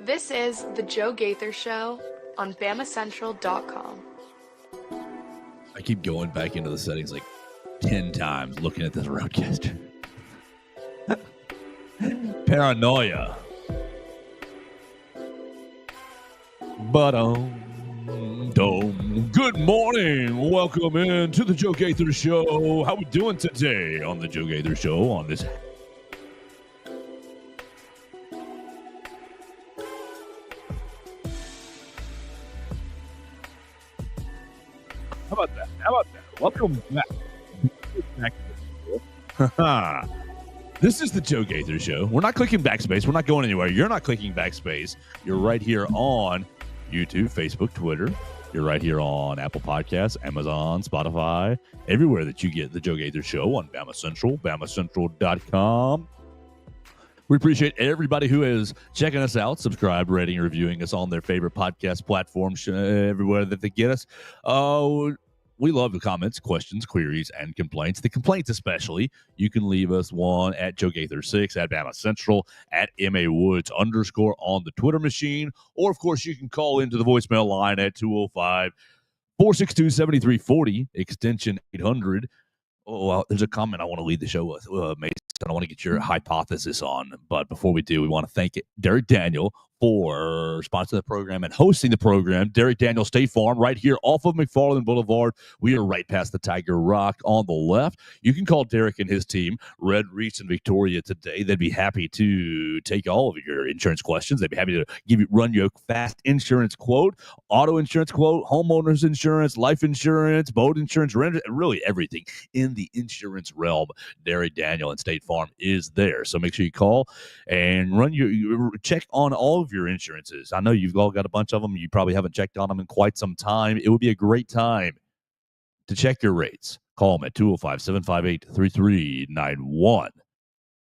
This is the Joe Gaither Show on BamaCentral.com. I keep going back into the settings like 10 times looking at this roadcaster. Paranoia. But good morning. Welcome in to the Joe Gaither Show. How we doing today on the Joe Gaither Show on this? How about that? Welcome back. This is the Joe Gaither Show. We're not clicking backspace. We're not going anywhere. You're not clicking backspace. You're right here on YouTube, Facebook, Twitter. You're right here on Apple Podcasts, Amazon, Spotify, everywhere that you get the Joe Gaither Show on BamaCentral, BamaCentral.com. We appreciate everybody who is checking us out, subscribe, rating, reviewing us on their favorite podcast platforms, everywhere that they get us. We love the comments, questions, queries, and complaints. The complaints especially, you can leave us one at Joe Gaither 6, at BamaCentral, at MAWoods_ on the Twitter machine. Or, of course, you can call into the voicemail line at 205-462-7340, extension 800. Oh, well, there's a comment I want to lead the show with, Mason. I want to get your hypothesis on. But before we do, we want to thank Derek Daniel for sponsoring the program and hosting the program. Derek Daniel State Farm, right here off of McFarland Boulevard. We are right past the Tiger Rock on the left. You can call Derek and his team, Red Reese and Victoria, today. They'd be happy to take all of your insurance questions. They'd be happy to run you a fast insurance quote, auto insurance quote, homeowners insurance, life insurance, boat insurance, rent, really everything in the insurance realm. Derek Daniel and State Farm is there. So make sure you call and run your check on all of your insurances. I know you've all got a bunch of them. You probably haven't checked on them in quite some time. It would be a great time to check your rates. Call them at 205-758-3391.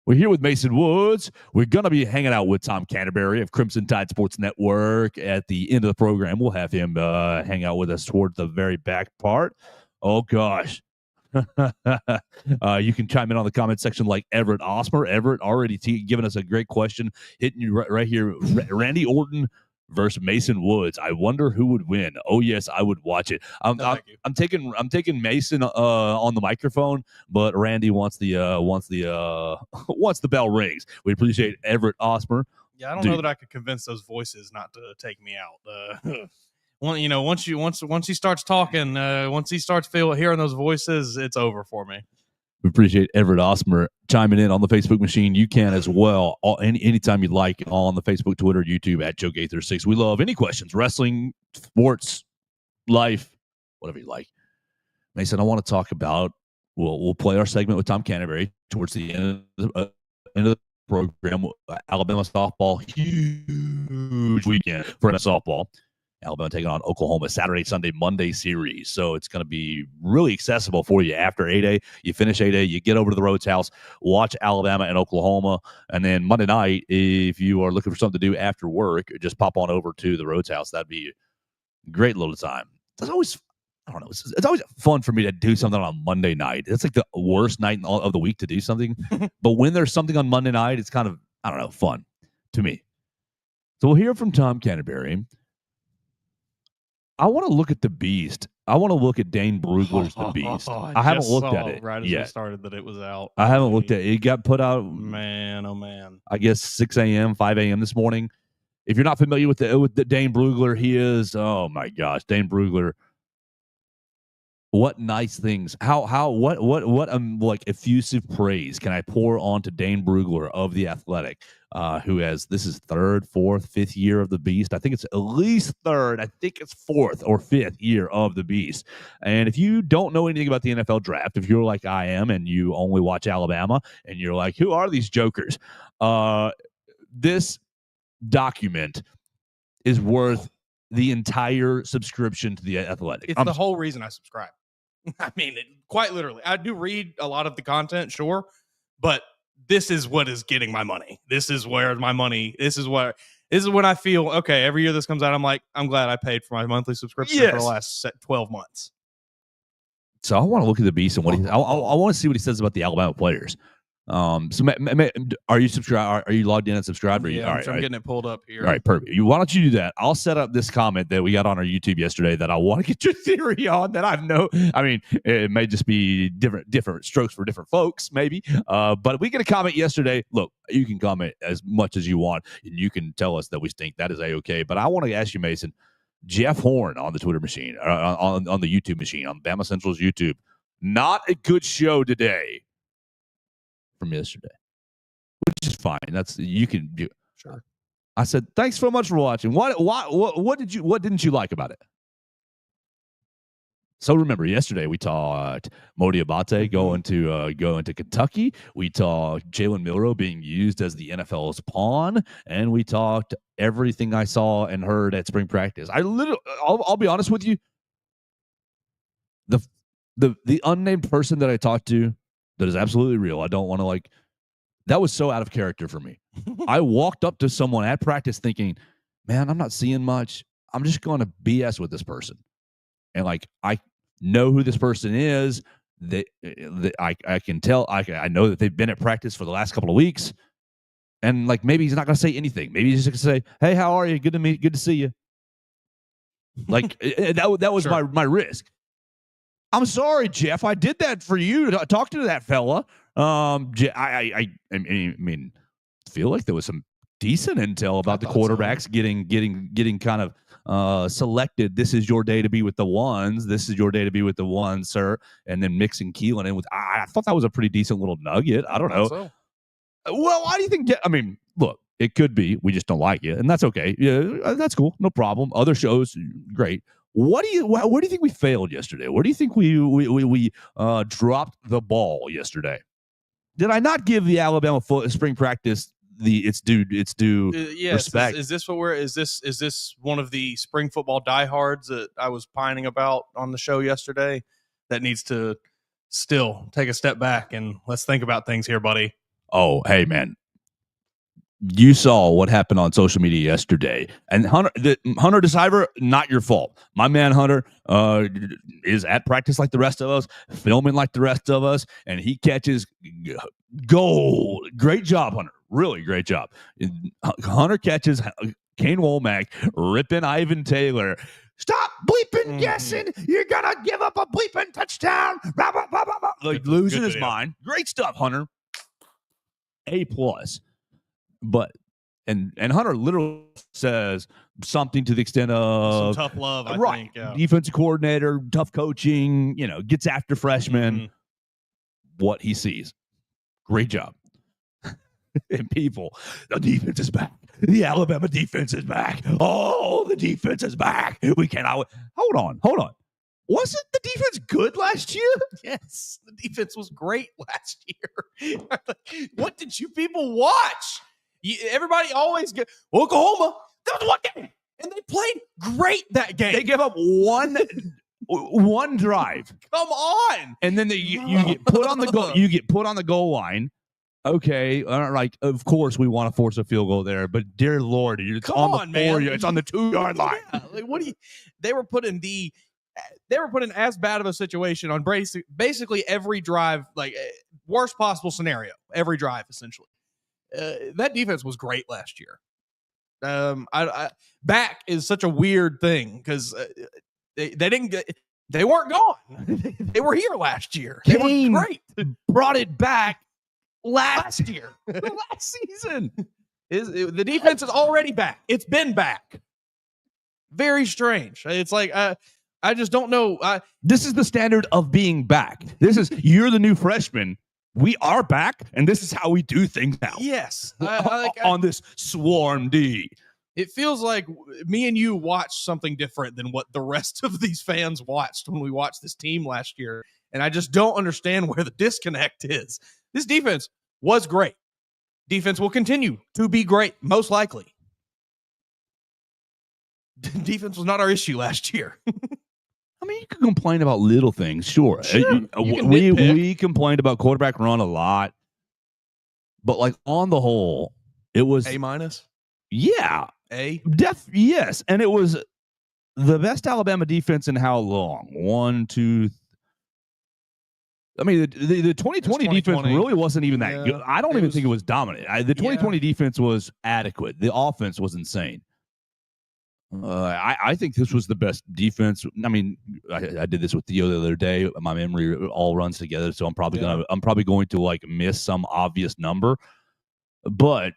We're here with Mason Woods. We're going to be hanging out with Tom Canterbury of Crimson Tide Sports Network at the end of the program. We'll have him hang out with us toward the very back part. Oh, gosh. You can chime in on the comment section like Everett Osmer. Everett already giving us a great question, hitting you right here. Randy Orton versus Mason Woods. I wonder who would win. Oh yes, I would watch it. I'm taking Mason on the microphone, but Randy wants the bell rings. We appreciate Everett Osmer. Yeah, I don't know that I could convince those voices not to take me out. Once he starts talking, once he starts hearing those voices, it's over for me. We appreciate Everett Osmer chiming in on the Facebook machine. You can as well, anytime you'd like, on the Facebook, Twitter, YouTube at Joe Gaither 6. We love any questions, wrestling, sports, life, whatever you like. Mason, I want to talk about. We'll play our segment with Tom Canterbury towards the end of the program. Alabama softball, huge weekend for softball. Alabama taking on Oklahoma Saturday, Sunday, Monday series. So it's going to be really accessible for you after 8A. You finish 8A, you get over to the Rhodes House, watch Alabama and Oklahoma. And then Monday night, if you are looking for something to do after work, just pop on over to the Rhodes House. That'd be a great little time. It's always, I don't know, it's always fun for me to do something on a Monday night. It's like the worst night of the week to do something. But when there's something on Monday night, it's kind of, I don't know, fun to me. So we'll hear from Tom Canterbury. I want to look at the Beast. I want to look at Dane Brugler's The Beast. I haven't looked at it right as yet. We started that it was out. I haven't looked at it. It got put out, man, oh man. I guess 6 a.m., 5 a.m. this morning. If you're not familiar with the Dane Brugler, he is, oh my gosh, Dane Brugler. What nice things. What like effusive praise can I pour onto Dane Brugler of The Athletic, who has, this is third, fourth, fifth year of the Beast. I think it's at least third. I think it's fourth or fifth year of the Beast. And if you don't know anything about the NFL draft, if you're like I am and you only watch Alabama and you're like, who are these jokers? This document is worth the entire subscription to The Athletic. It's the whole reason I subscribe. I mean, quite literally. I do read a lot of the content, sure, but this is what is getting my money. This is where my money, this is when I feel, okay, every year this comes out, I'm like, I'm glad I paid for my monthly subscription for the last 12 months. So I want to look at the Beast and what I want to see what he says about the Alabama players. So are you subscribed? Are you logged in and subscribed? Yeah, All I'm, right, I'm getting it pulled up here. all right, perfect. Why don't you do that? I'll set up this comment that we got on our YouTube yesterday that I want to get your theory on. That I know. I mean, it may just be different strokes for different folks, maybe. But we get a comment yesterday. Look, you can comment as much as you want, and you can tell us that we stink. That is a-okay. But I want to ask you, Mason. Jeff Horn on the Twitter machine, on the YouTube machine, on Bama Central's YouTube. Not a good show today from yesterday, which is fine. That's you can do. Sure. I said, thanks so much for watching. What didn't you like about it? So remember, yesterday we talked Modi Abate going to Kentucky. We talked Jalen Milroe being used as the NFL's pawn, and we talked everything I saw and heard at spring practice. I'll be honest with you. The unnamed person that I talked to, that is absolutely real. I don't want to that was so out of character for me. I walked up to someone at practice thinking, man, I'm not seeing much. I'm just going to BS with this person. And I know who this person is. I can tell. I know that they've been at practice for the last couple of weeks. And maybe he's not going to say anything. Maybe he's just going to say, hey, how are you? Good to see you. That was sure. my risk. I'm sorry, Jeff. I did that for you to talk to that fella. I mean, feel like there was some decent intel about the quarterbacks getting kind of selected. This is your day to be with the ones. This is your day to be with the ones, sir. And then mixing Keelan in with. I thought that was a pretty decent little nugget. I don't know. So. Well, why do you think? I mean, look, it could be we just don't like it, and that's okay. Yeah, that's cool. No problem. Other shows, great. Where do you think we failed yesterday? Where do you think we dropped the ball yesterday? Did I not give the Alabama spring practice its due yes, respect? Is this one of the spring football diehards that I was pining about on the show yesterday that needs to still take a step back and let's think about things here, buddy? Oh, hey man. You saw what happened on social media yesterday, and Hunter DeCiver, not your fault. My man Hunter is at practice like the rest of us, filming like the rest of us, and he catches gold. Great job, Hunter. Really great job. Hunter catches Kane Womack ripping Ivan Taylor. Stop bleeping guessing. You're going to give up a bleeping touchdown. Blah, blah, blah, blah, blah. Losing his mind. Great stuff, Hunter. A+. But and Hunter literally says something to the extent of some tough love, I think. Yeah. Defensive coordinator, tough coaching, gets after freshmen. What he sees. Great job. And people, the defense is back. The Alabama defense is back. Oh, the defense is back. We cannot. Hold on. Wasn't the defense good last year? Yes, the defense was great last year. What did you people watch? Everybody always get Oklahoma. That was one game, and they played great that game. They gave up one drive. Come on, and then you get put on the goal. You get put on the goal line. Okay, of course we want to force a field goal there, but dear Lord, it's on the 4 yard. It's on the 2 yard line. Yeah, what do you? They were put in as bad of a situation on basically every drive, worst possible scenario, every drive essentially. That defense was great last year. Back is such a weird thing because they weren't gone. They were here last year. They were great. Brought it back last year, last season. The defense is already back. It's been back. Very strange. It's I just don't know. This is the standard of being back. You're the new freshman. We are back, and this is how we do things now. Yes. On this Swarm D. It feels like me and you watched something different than what the rest of these fans watched when we watched this team last year, and I just don't understand where the disconnect is. This defense was great. Defense will continue to be great, most likely. Defense was not our issue last year. I mean, you can complain about little things, sure. We complained about quarterback run a lot, but on the whole, it was A-. Yeah, A. Yes, and it was the best Alabama defense in how long? I mean, the 2020 defense 2020. really wasn't even that good. I don't even think it was dominant. The 2020 defense was adequate. The offense was insane. I think this was the best defense. I mean, I did this with Theo the other day. My memory all runs together, so I'm probably going to like miss some obvious number. But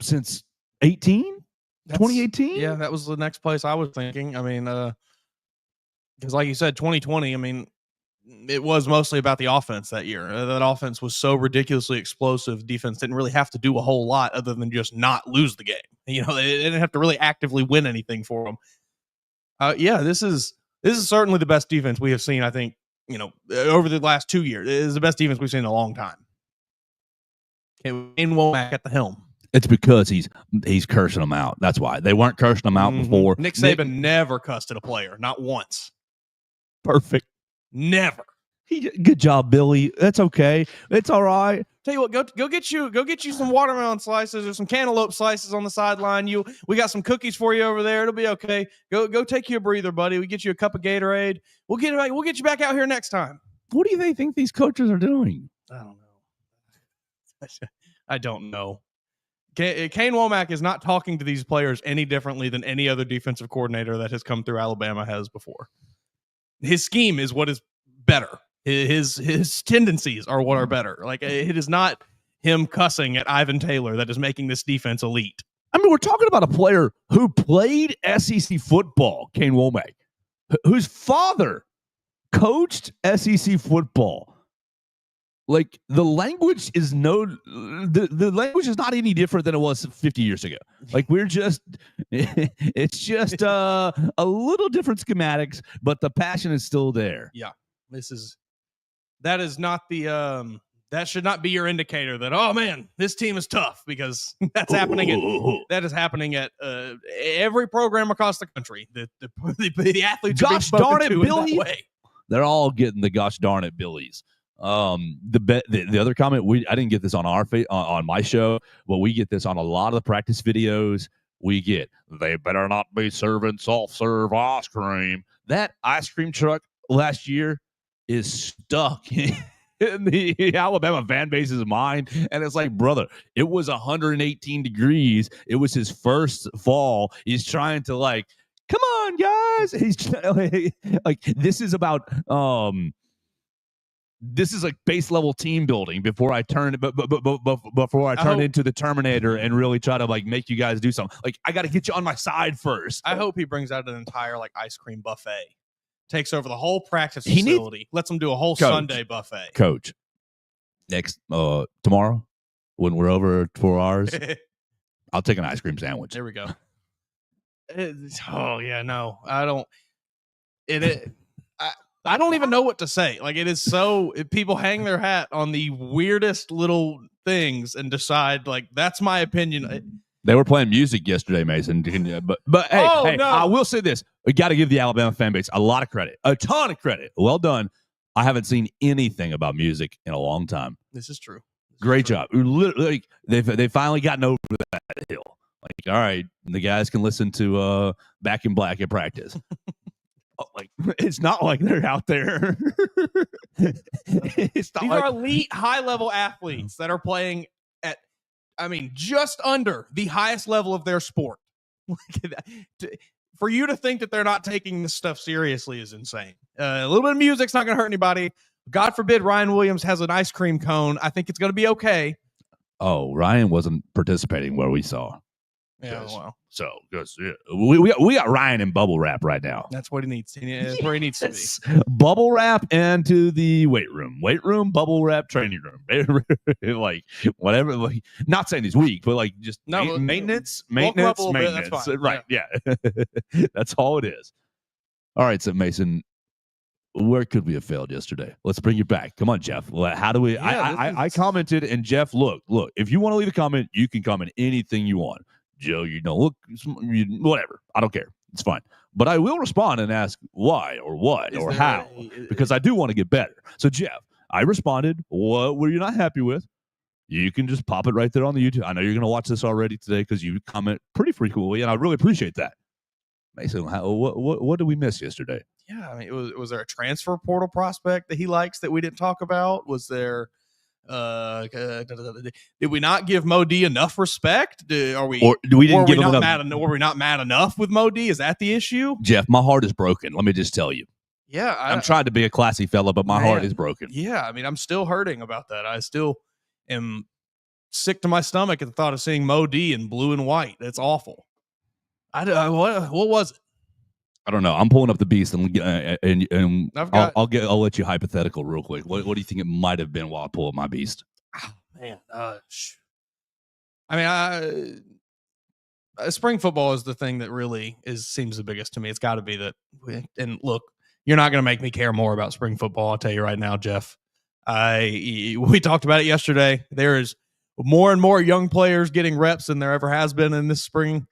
since 2018, yeah, that was the next place I was thinking. I mean, because like you said, 2020. I mean, it was mostly about the offense that year. That offense was so ridiculously explosive. Defense didn't really have to do a whole lot other than just not lose the game. You know, they didn't have to really actively win anything for them. This is certainly the best defense we have seen. I think, you know, over the last 2 years, it is the best defense we've seen in a long time. In Womack at the helm. It's because he's cursing them out. That's why they weren't cursing them out before. Nick Saban never cussed at a player, not once. Perfect. Never. Good job, Billy. That's okay. It's all right. Tell you what, go get you some watermelon slices or some cantaloupe slices on the sideline. We got some cookies for you over there. It'll be okay. Go take you a breather, buddy. We get you a cup of Gatorade. We'll get you back out here next time. What do they think these coaches are doing? I don't know. I don't know. Kane Womack is not talking to these players any differently than any other defensive coordinator that has come through Alabama has before. His scheme is what is better. His tendencies are what are better. Like, it is not him cussing at Ivan Taylor that is making this defense elite. I mean, we're talking about a player who played SEC football, Kane Womack, whose father coached SEC football. Like, the language is the language is not any different than it was 50 years ago. Like, it's just a little different schematics, but the passion is still there. Yeah, that is not the that should not be your indicator that, oh man, this team is tough, because that's happening at every program across the country. The athletes gosh darn it, Billy. Way. They're all getting the gosh darn it Billies. The other comment, I didn't get this on on my show, but we get this on a lot of the practice videos. We get, they better not be serving soft serve ice cream. That ice cream truck last year is stuck in the Alabama fan base's mind, and it's like, brother, it was 118 degrees. It was his first fall. He's trying to, like, come on, guys. He's like, this is about this is like base level team building before I turn before I turn into the Terminator and really try to, like, make you guys do something. Like, I got to get you on my side first. I hope he brings out an entire, like, ice cream buffet, takes over the whole practice facility, lets them do a whole Sunday buffet. Coach, next tomorrow when we're over 4 hours, I'll take an ice cream sandwich. There we go. No, I don't. I don't even know what to say. Like, it is so, people hang their hat on the weirdest little things and decide, like, that's my opinion. They were playing music yesterday, Mason. But hey, no. I will say this. We got to give the Alabama fan base a lot of credit, a ton of credit. Well done. I haven't seen anything about music in a long time. This is true. Great job. Like, they finally gotten over that hill. Like, all right, the guys can listen to Back in Black at practice. Like, it's not like they're out there. These are elite, high-level athletes that are playing at, I mean, just under the highest level of their sport. For you to think that they're not taking this stuff seriously is insane. A little bit of music's not going to hurt anybody. God forbid Ryan Williams has an ice cream cone. I think it's going to be okay. Oh, Ryan wasn't participating where we saw. Yeah, well. So, because we got Ryan in bubble wrap right now. That's what he needs. That's where he needs to be. Bubble wrap and to the weight room, bubble wrap, training room. Like, whatever. Like, not saying he's weak, but like, just maintenance. Bit, that's fine. Right? Yeah. That's all it is. All right, so Mason, where could we have failed yesterday? Let's bring you back. Come on, Jeff. How do we? Yeah, I commented, and Jeff, look. If you want to leave a comment, you can comment anything you want. Joe, you don't look, whatever. I don't care. It's fine. But I will respond and ask why or what or how, because I do want to get better. So, Jeff, I responded. What were you not happy with? You can just pop it right there on the YouTube. I know you're going to watch this already today because you comment pretty frequently, and I really appreciate that. Mason, what did we miss yesterday? Yeah, I mean, was there a transfer portal prospect that he likes that we didn't talk about? Was there? Did we not give Mo D enough respect? Or we didn't give him enough? Were we not mad enough with Mo D? Is that the issue? Jeff, my heart is broken. Let me just tell you. Yeah, I'm trying to be a classy fella, but my heart is broken. Yeah, I mean, I'm still hurting about that. I still am sick to my stomach at the thought of seeing Mo D in blue and white. That's awful. What was it? I don't know. I'm pulling up the beast, and I'll let you hypothetical real quick. What do you think it might have been while I pull up my beast? Oh, man, I mean, spring football is the thing that really seems the biggest to me. It's got to be that. And look, you're not going to make me care more about spring football. I'll tell you right now, Jeff. We talked about it yesterday. There is more and more young players getting reps than there ever has been in this spring.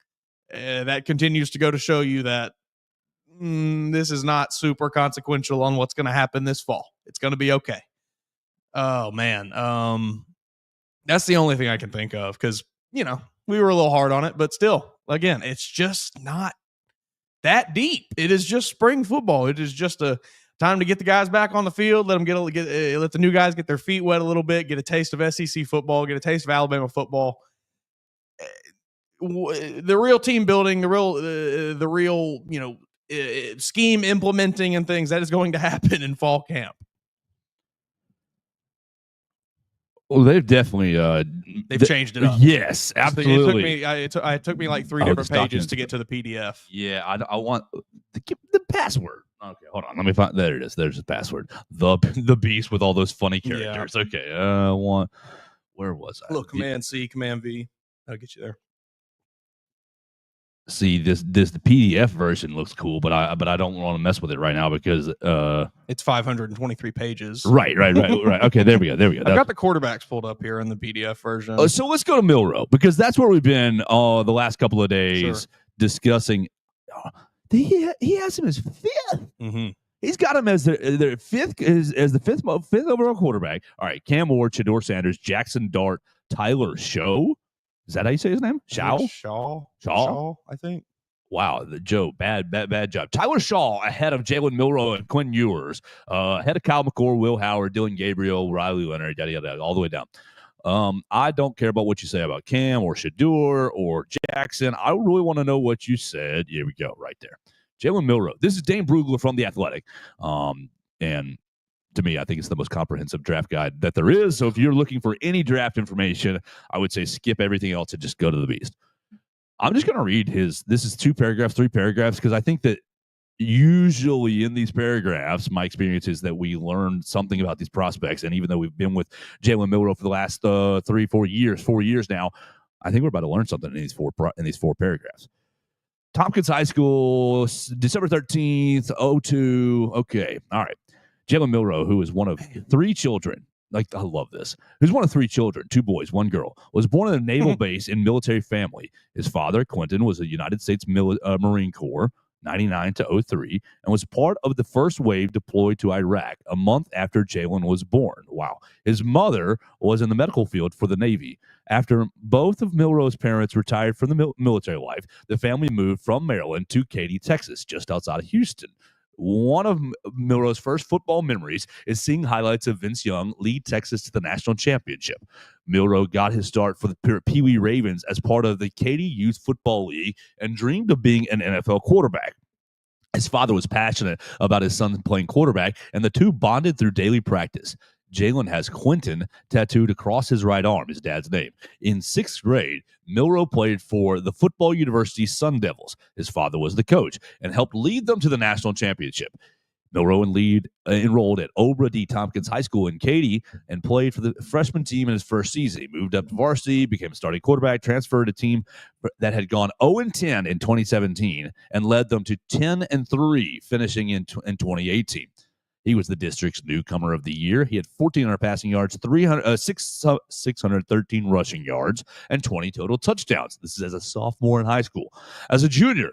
That continues to go to show you that this is not super consequential on what's going to happen this fall. It's going to be okay. Oh, man. That's the only thing I can think of because, we were a little hard on it, but still, again, it's just not that deep. It is just spring football. It is just a time to get the guys back on the field, let them let the new guys get their feet wet a little bit, get a taste of SEC football, get a taste of Alabama football. The real team building, the real, scheme implementing and things that is going to happen in fall camp. Well, they've definitely they've changed it up. Yes, absolutely. It took me like 3 different pages to get to the PDF. Yeah, I want the password. Okay, hold on. Let me find. There it is. There's the password. The beast with all those funny characters. Yeah. Okay, where was I? Look, Command C, Command V. That'll get you there. See, the PDF version looks cool, but I don't want to mess with it right now because it's 523 pages. Right. Okay, there we go. I've got the quarterbacks pulled up here in the PDF version. So let's go to Milroe because that's where we've been the last couple of days discussing. He has him as 5th. Mm-hmm. He's got him as their fifth as the fifth overall quarterback. All right, Cam Ward, Shedeur Sanders, Jackson Dart, Tyler Show. Is that how you say his name? Shaw, I think. Wow, Joe, bad job. Tyler Shaw ahead of Jalen Milroe and Quinn Ewers, ahead of Kyle McCord, Will Howard, Dylan Gabriel, Riley Leonard, yada, all the way down. I don't care about what you say about Cam or Shedeur or Jackson. I really want to know what you said. Here we go, right there. Jalen Milroe. This is Dane Brugler from The Athletic. And to me, I think it's the most comprehensive draft guide that there is. So if you're looking for any draft information, I would say skip everything else and just go to the beast. I'm just going to read this is 3 paragraphs, because I think that usually in these paragraphs, my experience is that we learn something about these prospects. And even though we've been with Jalen Milroe for the last 4 years now, I think we're about to learn something in these four paragraphs. Tompkins High School, December 13th, 02. Okay. All right. Jalen Milroe, who is one of 3 children, I love this, who's one of 3 children, 2 boys, 1 girl, was born in a naval base in military family. His father, Quentin, was a United States Marine Corps, 99 to 03, and was part of the first wave deployed to Iraq a month after Jalen was born. Wow. His mother was in the medical field for the Navy. After both of Milroe's parents retired from the military life, the family moved from Maryland to Katy, Texas, just outside of Houston. One of Milroe's first football memories is seeing highlights of Vince Young lead Texas to the national championship. Milroe got his start for the Pee Wee Ravens as part of the Katy Youth Football League and dreamed of being an NFL quarterback. His father was passionate about his son playing quarterback, and the two bonded through daily practice. Jalen has Quentin tattooed across his right arm, his dad's name. In 6th grade, Milroe played for the Football University Sun Devils. His father was the coach and helped lead them to the national championship. Milroe enrolled at Obra D. Tompkins High School in Katy and played for the freshman team in his first season. He moved up to varsity, became a starting quarterback, transferred to a team that had gone 0-10 in 2017 and led them to 10-3, finishing in 2018. He was the district's newcomer of the year. He had 1,400 passing yards, 613 rushing yards, and 20 total touchdowns. This is as a sophomore in high school. As a junior,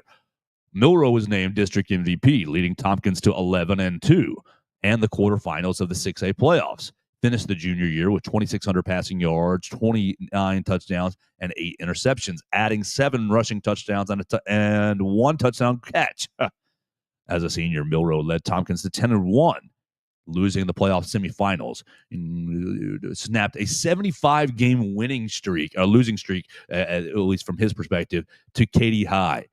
Milroe was named district MVP, leading Tompkins to 11-2 and the quarterfinals of the 6A playoffs. Finished the junior year with 2,600 passing yards, 29 touchdowns, and 8 interceptions, adding 7 rushing touchdowns and 1 touchdown catch. As a senior, Milroe led Tompkins to 10-1, losing the playoff semifinals, and snapped a 75-game losing streak, at least from his perspective, to Katy High.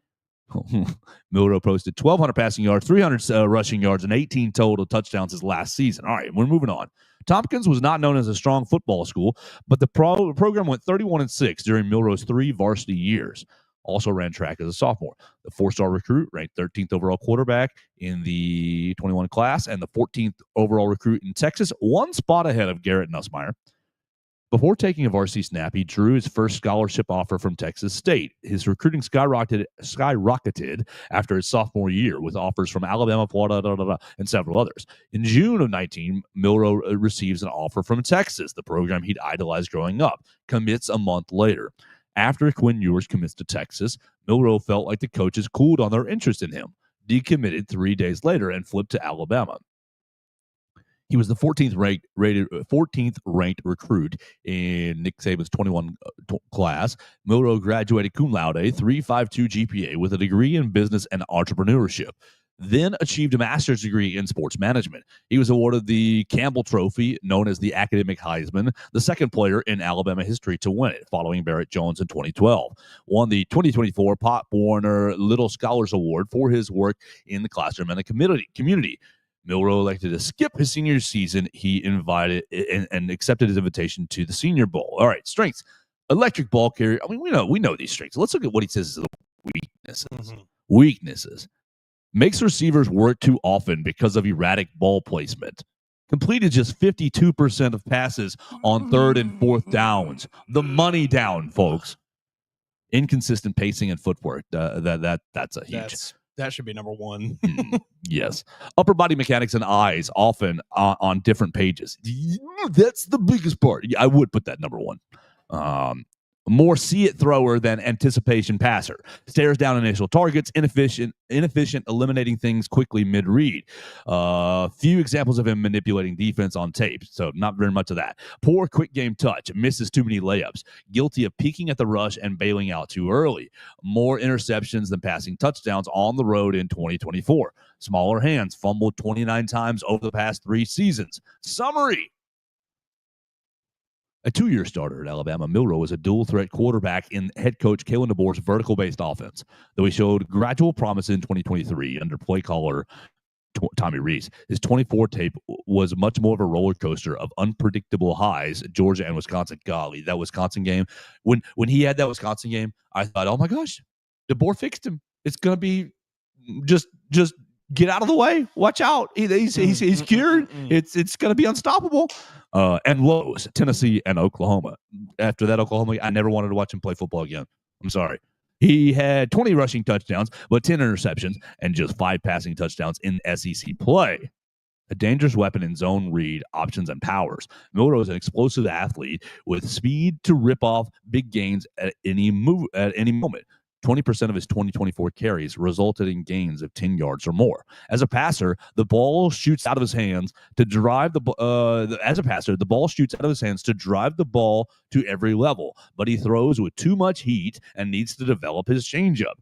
Milroe posted 1,200 passing yards, 300 rushing yards, and 18 total touchdowns his last season. All right, we're moving on. Tompkins was not known as a strong football school, but the program went 31-6 during Milroe's 3 varsity years. Also ran track as a sophomore. The 4-star recruit, ranked 13th overall quarterback in the 21 class, and the 14th overall recruit in Texas, 1 spot ahead of Garrett Nussmeier. Before taking a varsity snap, he drew his first scholarship offer from Texas State. His recruiting skyrocketed after his sophomore year with offers from Alabama, Florida, and several others. In June of 19, Milroe receives an offer from Texas, the program he'd idolized growing up, commits a month later. After Quinn Ewers commits to Texas, Milroe felt like the coaches cooled on their interest in him, decommitted 3 days later, and flipped to Alabama. He was the 14th ranked recruit in Nick Saban's 21 class. Milroe graduated cum laude, 3.52 GPA, with a degree in business and entrepreneurship. Then achieved a master's degree in sports management. He was awarded the Campbell Trophy, known as the Academic Heisman, the second player in Alabama history to win it, following Barrett Jones in 2012. Won the 2024 Pop Warner Little Scholars Award for his work in the classroom and the community. Milroe elected to skip his senior season. He invited and accepted his invitation to the Senior Bowl. All right, strengths. Electric ball carrier. I mean, we know these strengths. Let's look at what he says is the weaknesses. Weaknesses. Makes receivers work too often because of erratic ball placement. Completed just 52% of passes on 3rd and 4th downs. The money down, folks. Inconsistent pacing and footwork. That's a huge. That should be number 1. Yes. Upper body mechanics and eyes, often on different pages. That's the biggest part. Yeah, I would put that number 1. More see-it thrower than anticipation passer. Stares down initial targets, inefficient, eliminating things quickly mid-read. Few examples of him manipulating defense on tape, so not very much of that. Poor quick game touch, misses too many layups. Guilty of peeking at the rush and bailing out too early. More interceptions than passing touchdowns on the road in 2024. Smaller hands, fumbled 29 times over the past 3 seasons. Summary. A 2-year starter at Alabama, Milroe was a dual-threat quarterback in head coach Kalen DeBoer's vertical-based offense, though he showed gradual promise in 2023 under play caller Tommy Rees. His 24 tape was much more of a roller coaster of unpredictable highs. Georgia and Wisconsin, golly, that Wisconsin game. When he had that Wisconsin game, I thought, oh my gosh, DeBoer fixed him. It's going to be just get out of the way. Watch out. He's cured. It's going to be unstoppable. And lows, Tennessee and Oklahoma. After that Oklahoma, I never wanted to watch him play football again. I'm sorry. He had 20 rushing touchdowns, but 10 interceptions and just 5 passing touchdowns in SEC play. A dangerous weapon in zone read, options, and powers. Milroe is an explosive athlete with speed to rip off big gains at any moment. 20% of his 2024 carries resulted in gains of 10 yards or more. As a passer, the ball shoots out of his hands to drive the ball shoots out of his hands to drive the ball to every level, but he throws with too much heat and needs to develop his changeup.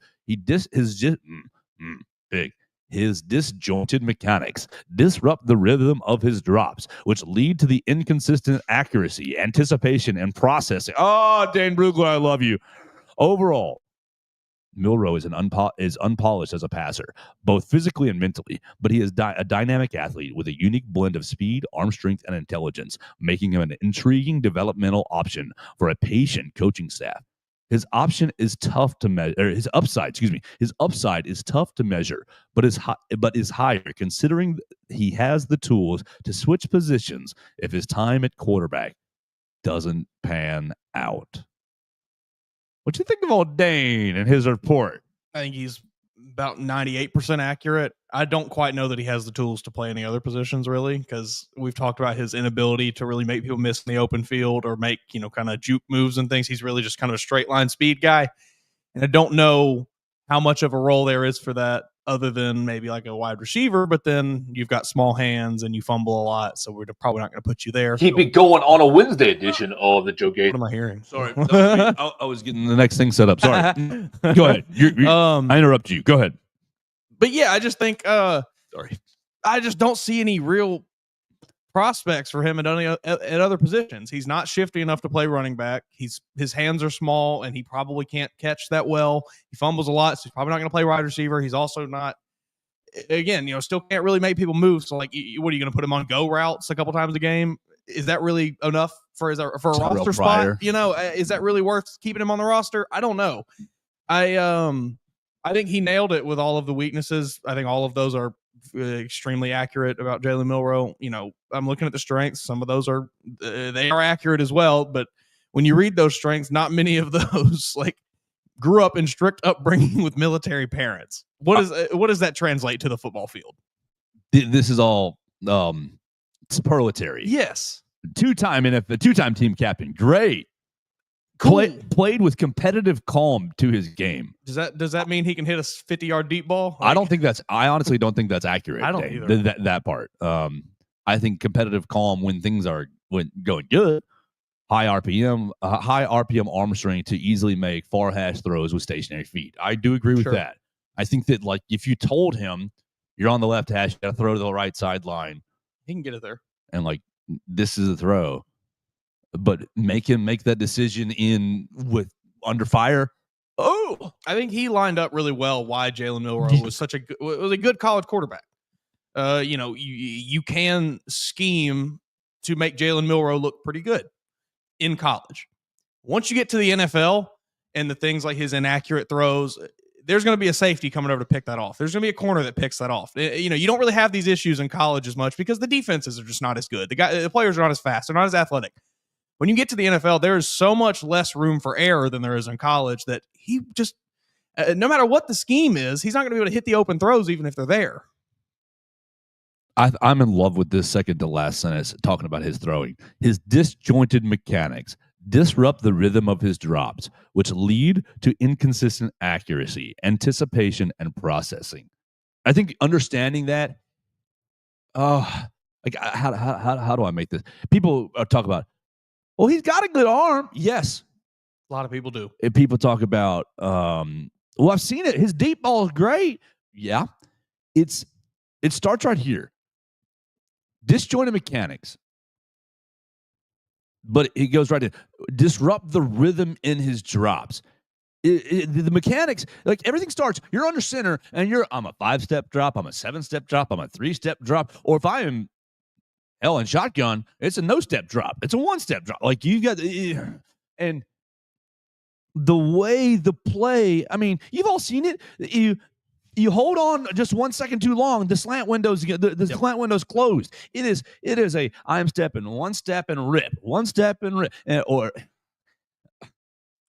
His disjointed mechanics disrupt the rhythm of his drops, which lead to the inconsistent accuracy, anticipation, and processing. Oh, Dane Brugler, I love you. Overall, Milroe is unpolished as a passer, both physically and mentally, but he is a dynamic athlete with a unique blend of speed, arm strength, and intelligence, making him an intriguing developmental option for a patient coaching staff. His upside is tough to measure, but is higher considering he has the tools to switch positions if his time at quarterback doesn't pan out. What do you think of old Dane and his report? I think he's about 98% accurate. I don't quite know that he has the tools to play any other positions, really, because we've talked about his inability to really make people miss in the open field or make, kind of juke moves and things. He's really just kind of a straight line speed guy. And I don't know how much of a role there is for that other than maybe like a wide receiver, but then you've got small hands and you fumble a lot, so we're probably not going to put you there. Keep it going on a Wednesday edition of the Joe Gaither. What am I hearing? Sorry, I was getting the next thing set up. Sorry. Go ahead. I interrupt you. Go ahead. But yeah, I just think Sorry. I just don't see any real prospects for him at other positions. He's not shifty enough to play running back. His hands are small and he probably can't catch that well. He fumbles a lot, so he's probably not going to play wide receiver. He's also not, again, still can't really make people move. So like, what are you going to put him on go routes a couple times a game? Is that really enough for a roster spot? Is that really worth keeping him on the roster? I don't know. I think he nailed it with all of the weaknesses. I think all of those are extremely accurate about Jalen Milroe. I'm looking at the strengths. Some of those are they are accurate as well. But when you read those strengths, not many of those like grew up in strict upbringing with military parents. What does that translate to the football field? This is all superlatory. Yes, two-time team captain. Great. Cool. Played with competitive calm to his game. Does that mean he can hit a 50-yard deep ball? I honestly don't think that's accurate. I don't either. That part. I think competitive calm when things are going good. High RPM arm strength to easily make far hash throws with stationary feet. I do agree with that. I think that like if you told him you're on the left hash, you got to throw to the right sideline, he can get it there. And like this is a throw. But make him make that decision under fire. Oh, I think he lined up really well. Why Jalen Milroe was was a good college quarterback. You can scheme to make Jalen Milroe look pretty good in college. Once you get to the NFL and the things like his inaccurate throws, there's going to be a safety coming over to pick that off. There's going to be a corner that picks that off. You don't really have these issues in college as much because the defenses are just not as good. The players are not as fast. They're not as athletic. When you get to the NFL, there is so much less room for error than there is in college that he just, no matter what the scheme is, he's not going to be able to hit the open throws even if they're there. I'm in love with this second to last sentence talking about his throwing. His disjointed mechanics disrupt the rhythm of his drops, which lead to inconsistent accuracy, anticipation, and processing. I think understanding that, like how do I make this? People talk about, well, he's got a good arm. Yes. A lot of people do. If people talk about, I've seen it. His deep ball is great. Yeah. It starts right here. Disjointed mechanics. But it goes right in. Disrupt the rhythm in his drops. The mechanics, like everything starts, you're under center and I'm a 5-step drop. I'm a 7-step drop. I'm a 3-step drop. Or if I am in shotgun, it's a no-step drop. It's a 1-step drop. Like you got, and the way the play, I mean, you've all seen it. You hold on just 1 second too long, the slant window's slant window's closed. It is a I'm stepping 1 step and rip, 1 step and rip, or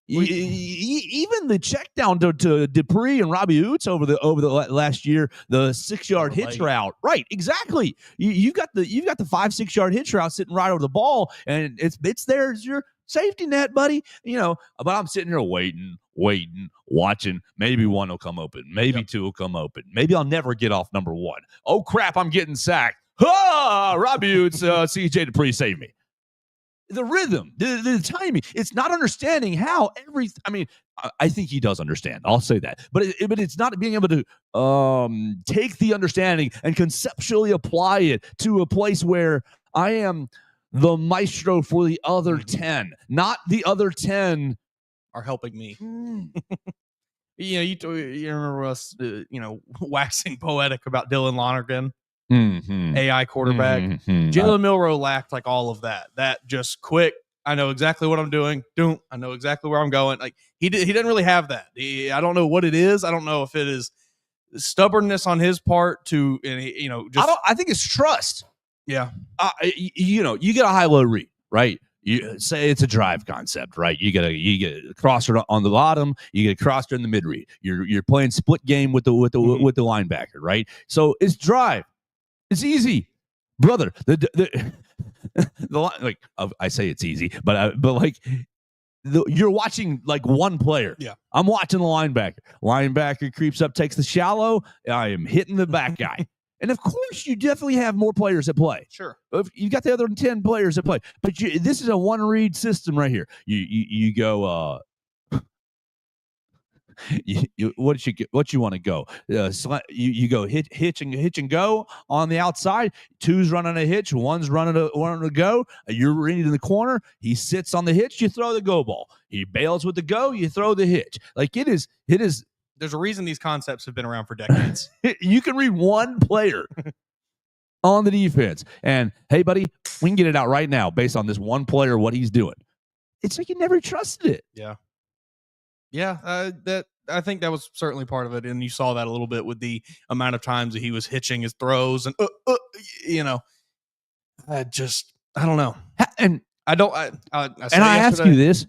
even the check down to Dupree and Robbie Oots over the last year, the 6-yard hitch route. Right, exactly. You got the 5-6 yard hitch route sitting right over the ball, and it's there's your safety net, buddy. But I'm sitting here waiting, watching. Maybe one will come open, maybe two will come open. Maybe I'll never get off number 1. Oh crap, I'm getting sacked. Robbie Oots, CJ Dupree, save me. The rhythm, the timing, it's not understanding how I think he does understand. I'll say that. But it's not being able to take the understanding and conceptually apply it to a place where I am the maestro for the other 10, not the other 10 are helping me. You remember us, waxing poetic about Dylan Lonergan. AI quarterback. Jalen Milroe lacked like all of that. That just quick. I know exactly what I'm doing. I know exactly where I'm going. Like he didn't really have that. I don't know what it is. I don't know if it is stubbornness on his part to, I think it's trust. Yeah. You get a high-low read, right? You say it's a drive concept, right? You get a crosser on the bottom, you get a crosser in the mid read. You're playing split game with the linebacker, right? So it's drive. It's easy, brother. I say it's easy, but like you're watching like one player. Yeah. I'm watching the linebacker. Linebacker creeps up, takes the shallow. I am hitting the back guy. And of course, you definitely have more players at play. Sure. You got the other 10 players at play, but this is a one read system right here. You go. What you want to go? You go hitch and go on the outside. Two's running a hitch, one's running a go. You're reading in the corner. He sits on the hitch. You throw the go ball. He bails with the go. You throw the hitch. Like it is. There's a reason these concepts have been around for decades. You can read one player on the defense, and hey, buddy, we can get it out right now based on this one player, what he's doing. It's like you never trusted it. Yeah. Yeah, that I think that was certainly part of it, and you saw that a little bit with the amount of times that he was hitching his throws, and I don't know, And I don't. I ask you this: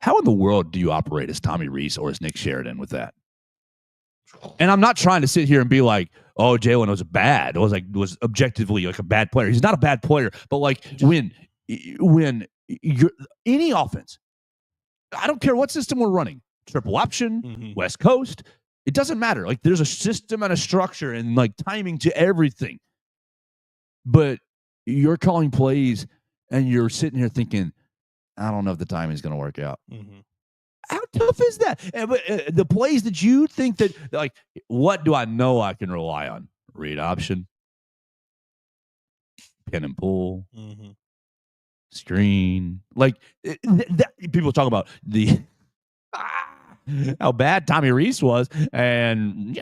how in the world do you operate as Tommy Rees or as Nick Sheridan with that? And I'm not trying to sit here and be like, "Oh, Jalen was bad. It was objectively like a bad player." He's not a bad player, but like when you're any offense. I don't care what system we're running, triple option, West Coast. It doesn't matter. Like there's a system and a structure and like timing to everything. But you're calling plays and you're sitting here thinking, I don't know if the timing is going to work out. How tough is that? The plays that you think that like, what do I know I can rely on? Read option, pin and pull. Screen, like people talk about how bad Tommy Rees was, and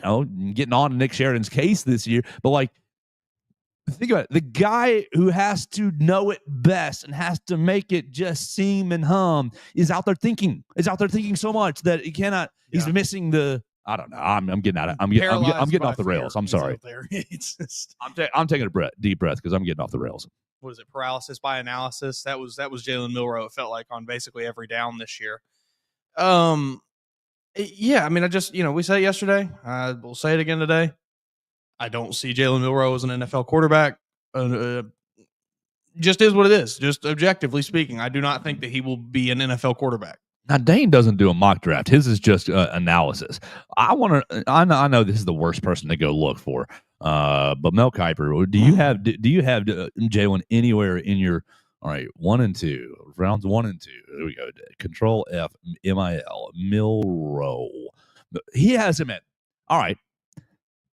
getting on Nick Sheridan's case this year. But like, think about it: the guy who has to know it best and has to make it just seem and hum is out there thinking. Is out there thinking so much that he cannot. Yeah. He's missing the. I don't know. I'm getting out of. I'm getting off the rails. I'm sorry. I'm taking a deep breath because I'm getting off the rails. What is it? Paralysis by analysis. That was Jalen Milroe. It felt like on basically every down this year. Yeah. I mean, we said it yesterday. We'll say it again today. I don't see Jalen Milroe as an NFL quarterback. Just is what it is. Just objectively speaking, I do not think that he will be an NFL quarterback. Now, Dane doesn't do a mock draft. His is just analysis. I know this is the worst person to go look for. But Mel Kiper, do you have Jalen anywhere in your 1 and 2 rounds 1 and 2? Here we go. Control F MIL Milroe. He has him at all right.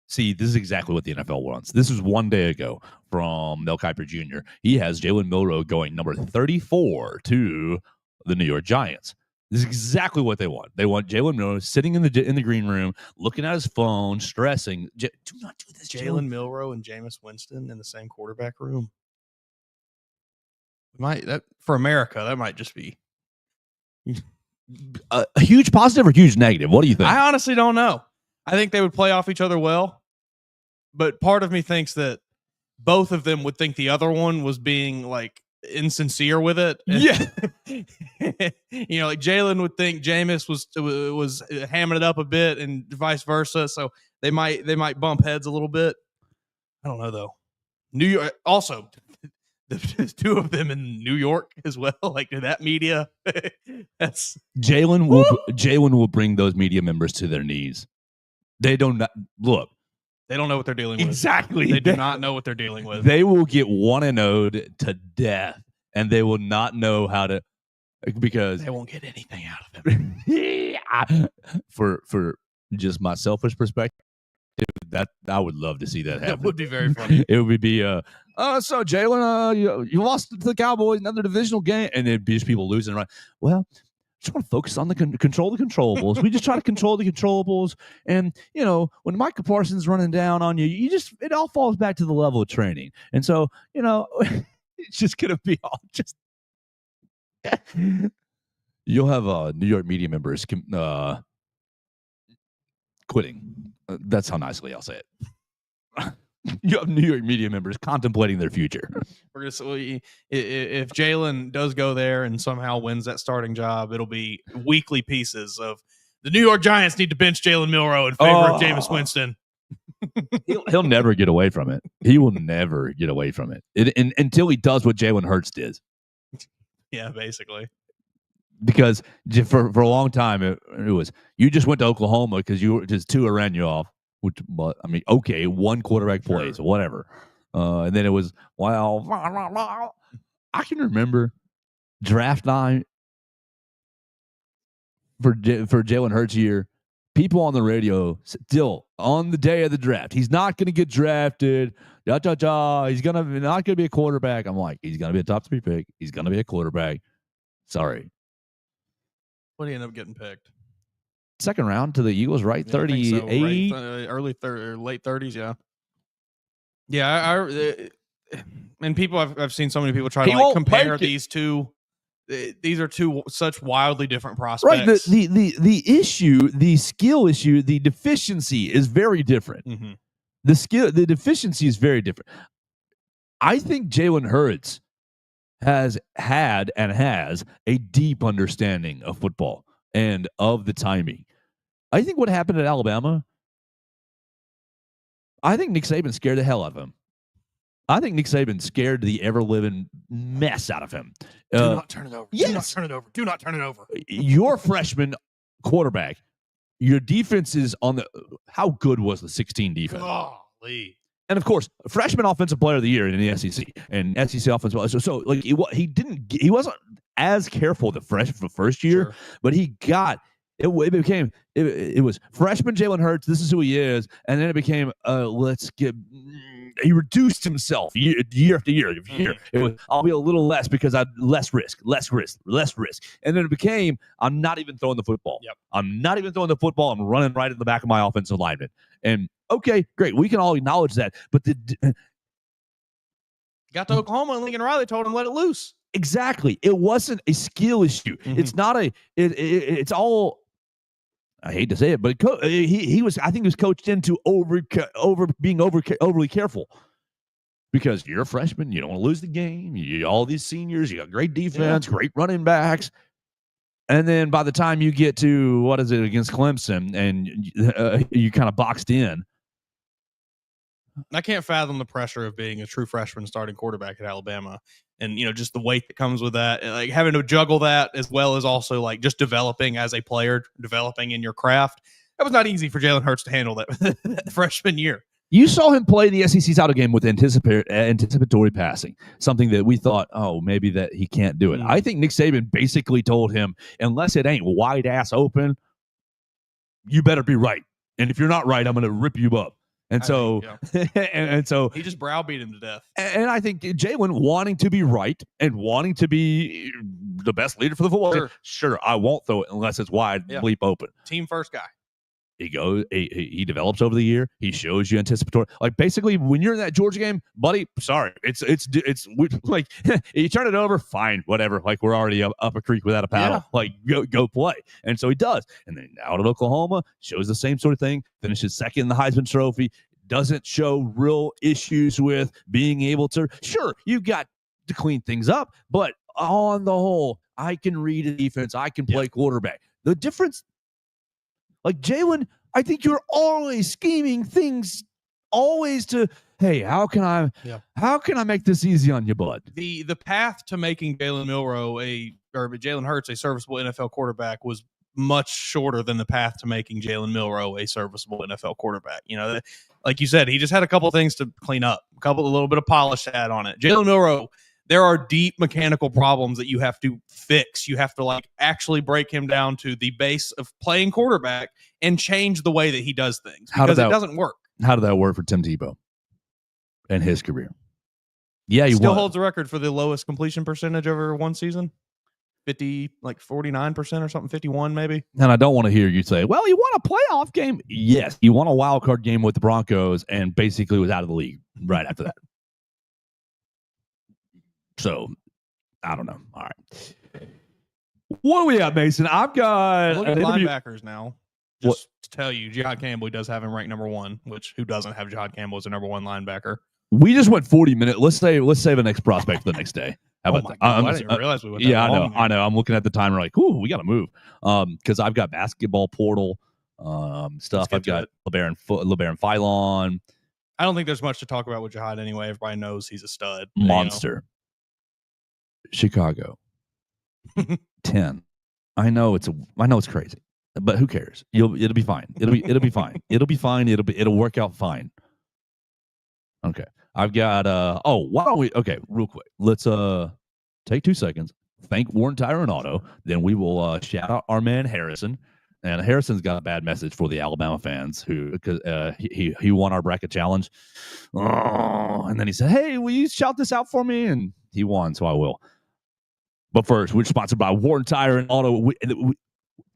See, this is exactly what the NFL wants. This was one day ago from Mel Kiper Jr. He has Jalen Milroe going number 34 to the New York Giants. This is exactly what they want. They want Jalen Milroe sitting in the green room, looking at his phone, stressing. Do not do this, Jalen Milroe and Jameis Winston in the same quarterback room. For America, that might just be a huge positive or huge negative. What do you think? I honestly don't know. I think they would play off each other well, but part of me thinks that both of them would think the other one was being like insincere with it. Yeah. Like Jalen would think Jameis was hamming it up a bit and vice versa. So they might bump heads a little bit. I don't know though. New York also the two of them in New York as well. Like that media, that's Jalen will bring those media members to their knees. They don't look. They don't know what they're dealing with. Exactly. They do not know what they're dealing with. They will get 1-0'd to death, and they will not know how to because they won't get anything out of them. For just my selfish perspective, that I would love to see that happen. That would be very funny. It would be so Jalen, you lost to the Cowboys, another divisional game, and it'd be just people losing. Right? Well, just want to focus on the control the controllables. We just try to control the controllables, and when Micah Parsons running down on you, it all falls back to the level of training. And so it's just gonna be all just. You'll have New York media members quitting. That's how nicely I'll say it. You have New York media members contemplating their future. We're gonna if Jalen does go there and somehow wins that starting job, it'll be weekly pieces of the New York Giants need to bench Jalen Milroe in favor of Jameis Winston. He'll never get away from it. He will never get away from it, until he does what Jalen Hurts did. Yeah, basically. because for a long time it was you just went to Oklahoma because you were just Tua ran you off. Which, but I mean, okay, one quarterback plays, whatever. And then it was I can remember draft night for Jalen Hurts year. People on the radio still on the day of the draft, he's not going to get drafted. He's not going to be a quarterback. I'm like, he's going to be a top 3 pick. He's going to be a quarterback. Sorry. What did he end up getting picked? Second round to the Eagles, right? Yeah, I think 38, so, right? Early late 30s. Yeah. Yeah. And people, I've seen so many people try to like compare these two. These are two such wildly different prospects. Right. The issue, the skill issue, the deficiency is very different. Mm-hmm. The deficiency is very different. I think Jalen Hurts has had and has a deep understanding of football and of the timing. I think what happened at Alabama, I think Nick Saban scared the hell out of him. I think Nick Saban scared the ever-living mess out of him. Do not turn it over. Yes. Do not turn it over. Do not turn it over. Your freshman quarterback, your defense is on the – how good was the 16 defense? Golly. And, of course, freshman offensive player of the year in the SEC and SEC offensive player. So like, he wasn't as careful the first year, Sure. but he got – it was freshman Jalen Hurts. This is who he is, and then it became he reduced himself year after year. It was I'll be a little less because I less risk, and then it became I'm not even throwing the football. Yep. I'm not even throwing the football. I'm running right in the back of my offensive lineman. And okay, great, we can all acknowledge that, but got to Oklahoma and Lincoln Riley told him let it loose. Exactly, it wasn't a skill issue. Mm-hmm. It's not it's all. I hate to say it, but he was. I think he was coached into being overly careful because you're a freshman. You don't want to lose the game. All these seniors, you got great defense, great running backs, and then by the time you get to what is it against Clemson, and you kind of boxed in. I can't fathom the pressure of being a true freshman starting quarterback at Alabama. And, just the weight that comes with that, and like having to juggle that as well as also like just developing as a player, developing in your craft. That was not easy for Jalen Hurts to handle that freshman year. You saw him play the SEC title game with anticipatory passing, something that we thought, maybe that he can't do it. I think Nick Saban basically told him, unless it ain't wide ass open, you better be right. And if you're not right, I'm going to rip you up. And so he just browbeat him to death. And I think Jalen wanting to be right and wanting to be the best leader for the football team. Sure, I won't throw it unless it's wide, bleep open. Team first guy. He goes. He develops over the year. He shows you anticipatory. Like basically, when you're in that Georgia game, buddy. Sorry, it's like you turn it over, fine, whatever. Like we're already up a creek without a paddle. Like go play. And so he does. And then out at Oklahoma, shows the same sort of thing. Finishes second in the Heisman Trophy. Doesn't show real issues with being able to. Sure, you got to clean things up, but on the whole, I can read a defense. I can play quarterback. The difference. Like Jalen, I think you're always scheming things, always to, hey, how can I make this easy on you, bud? The path to making Jalen Hurts a serviceable NFL quarterback was much shorter than the path to making Jalen Milroe a serviceable NFL quarterback. Like you said, he just had a couple things to clean up, a little bit of polish to add on it. Jalen Milroe, there are deep mechanical problems that you have to fix. You have to actually break him down to the base of playing quarterback and change the way that he does things because it doesn't work. How did that work for Tim Tebow and his career? Yeah, he still holds the record for the lowest completion percentage over one season. 49% or something, 51 maybe. And I don't want to hear you say, well, he won a playoff game. Yes, he won a wild card game with the Broncos and basically was out of the league right after that. So, I don't know. All right. What do we got, Mason? I've got look at linebackers now. Just to tell you, Jihad Campbell does have him ranked number one, which who doesn't have Jihad Campbell as a number one linebacker? We just went 40 minutes. Let's save the next prospect for the next day. How about that? I didn't realize we went that long. I know. I'm looking at the timer like, ooh, we got to move. Because I've got basketball portal stuff. I've got LeBaron Philon. I don't think there's much to talk about with Jihad anyway. Everybody knows he's a stud. Monster. Chicago. 10. I know it's crazy, but who cares? It'll be fine. It'll be fine. It'll be fine. It'll work out fine. Okay. I've got why don't we real quick. Let's take 2 seconds. Thank Warren Tire and Auto. Then we will shout out our man Harrison. And Harrison's got a bad message for the Alabama fans who because he won our bracket challenge. Oh, and then he said, "Hey, will you shout this out for me?" And he won, so I will. But first, we're sponsored by Warren Tire and Auto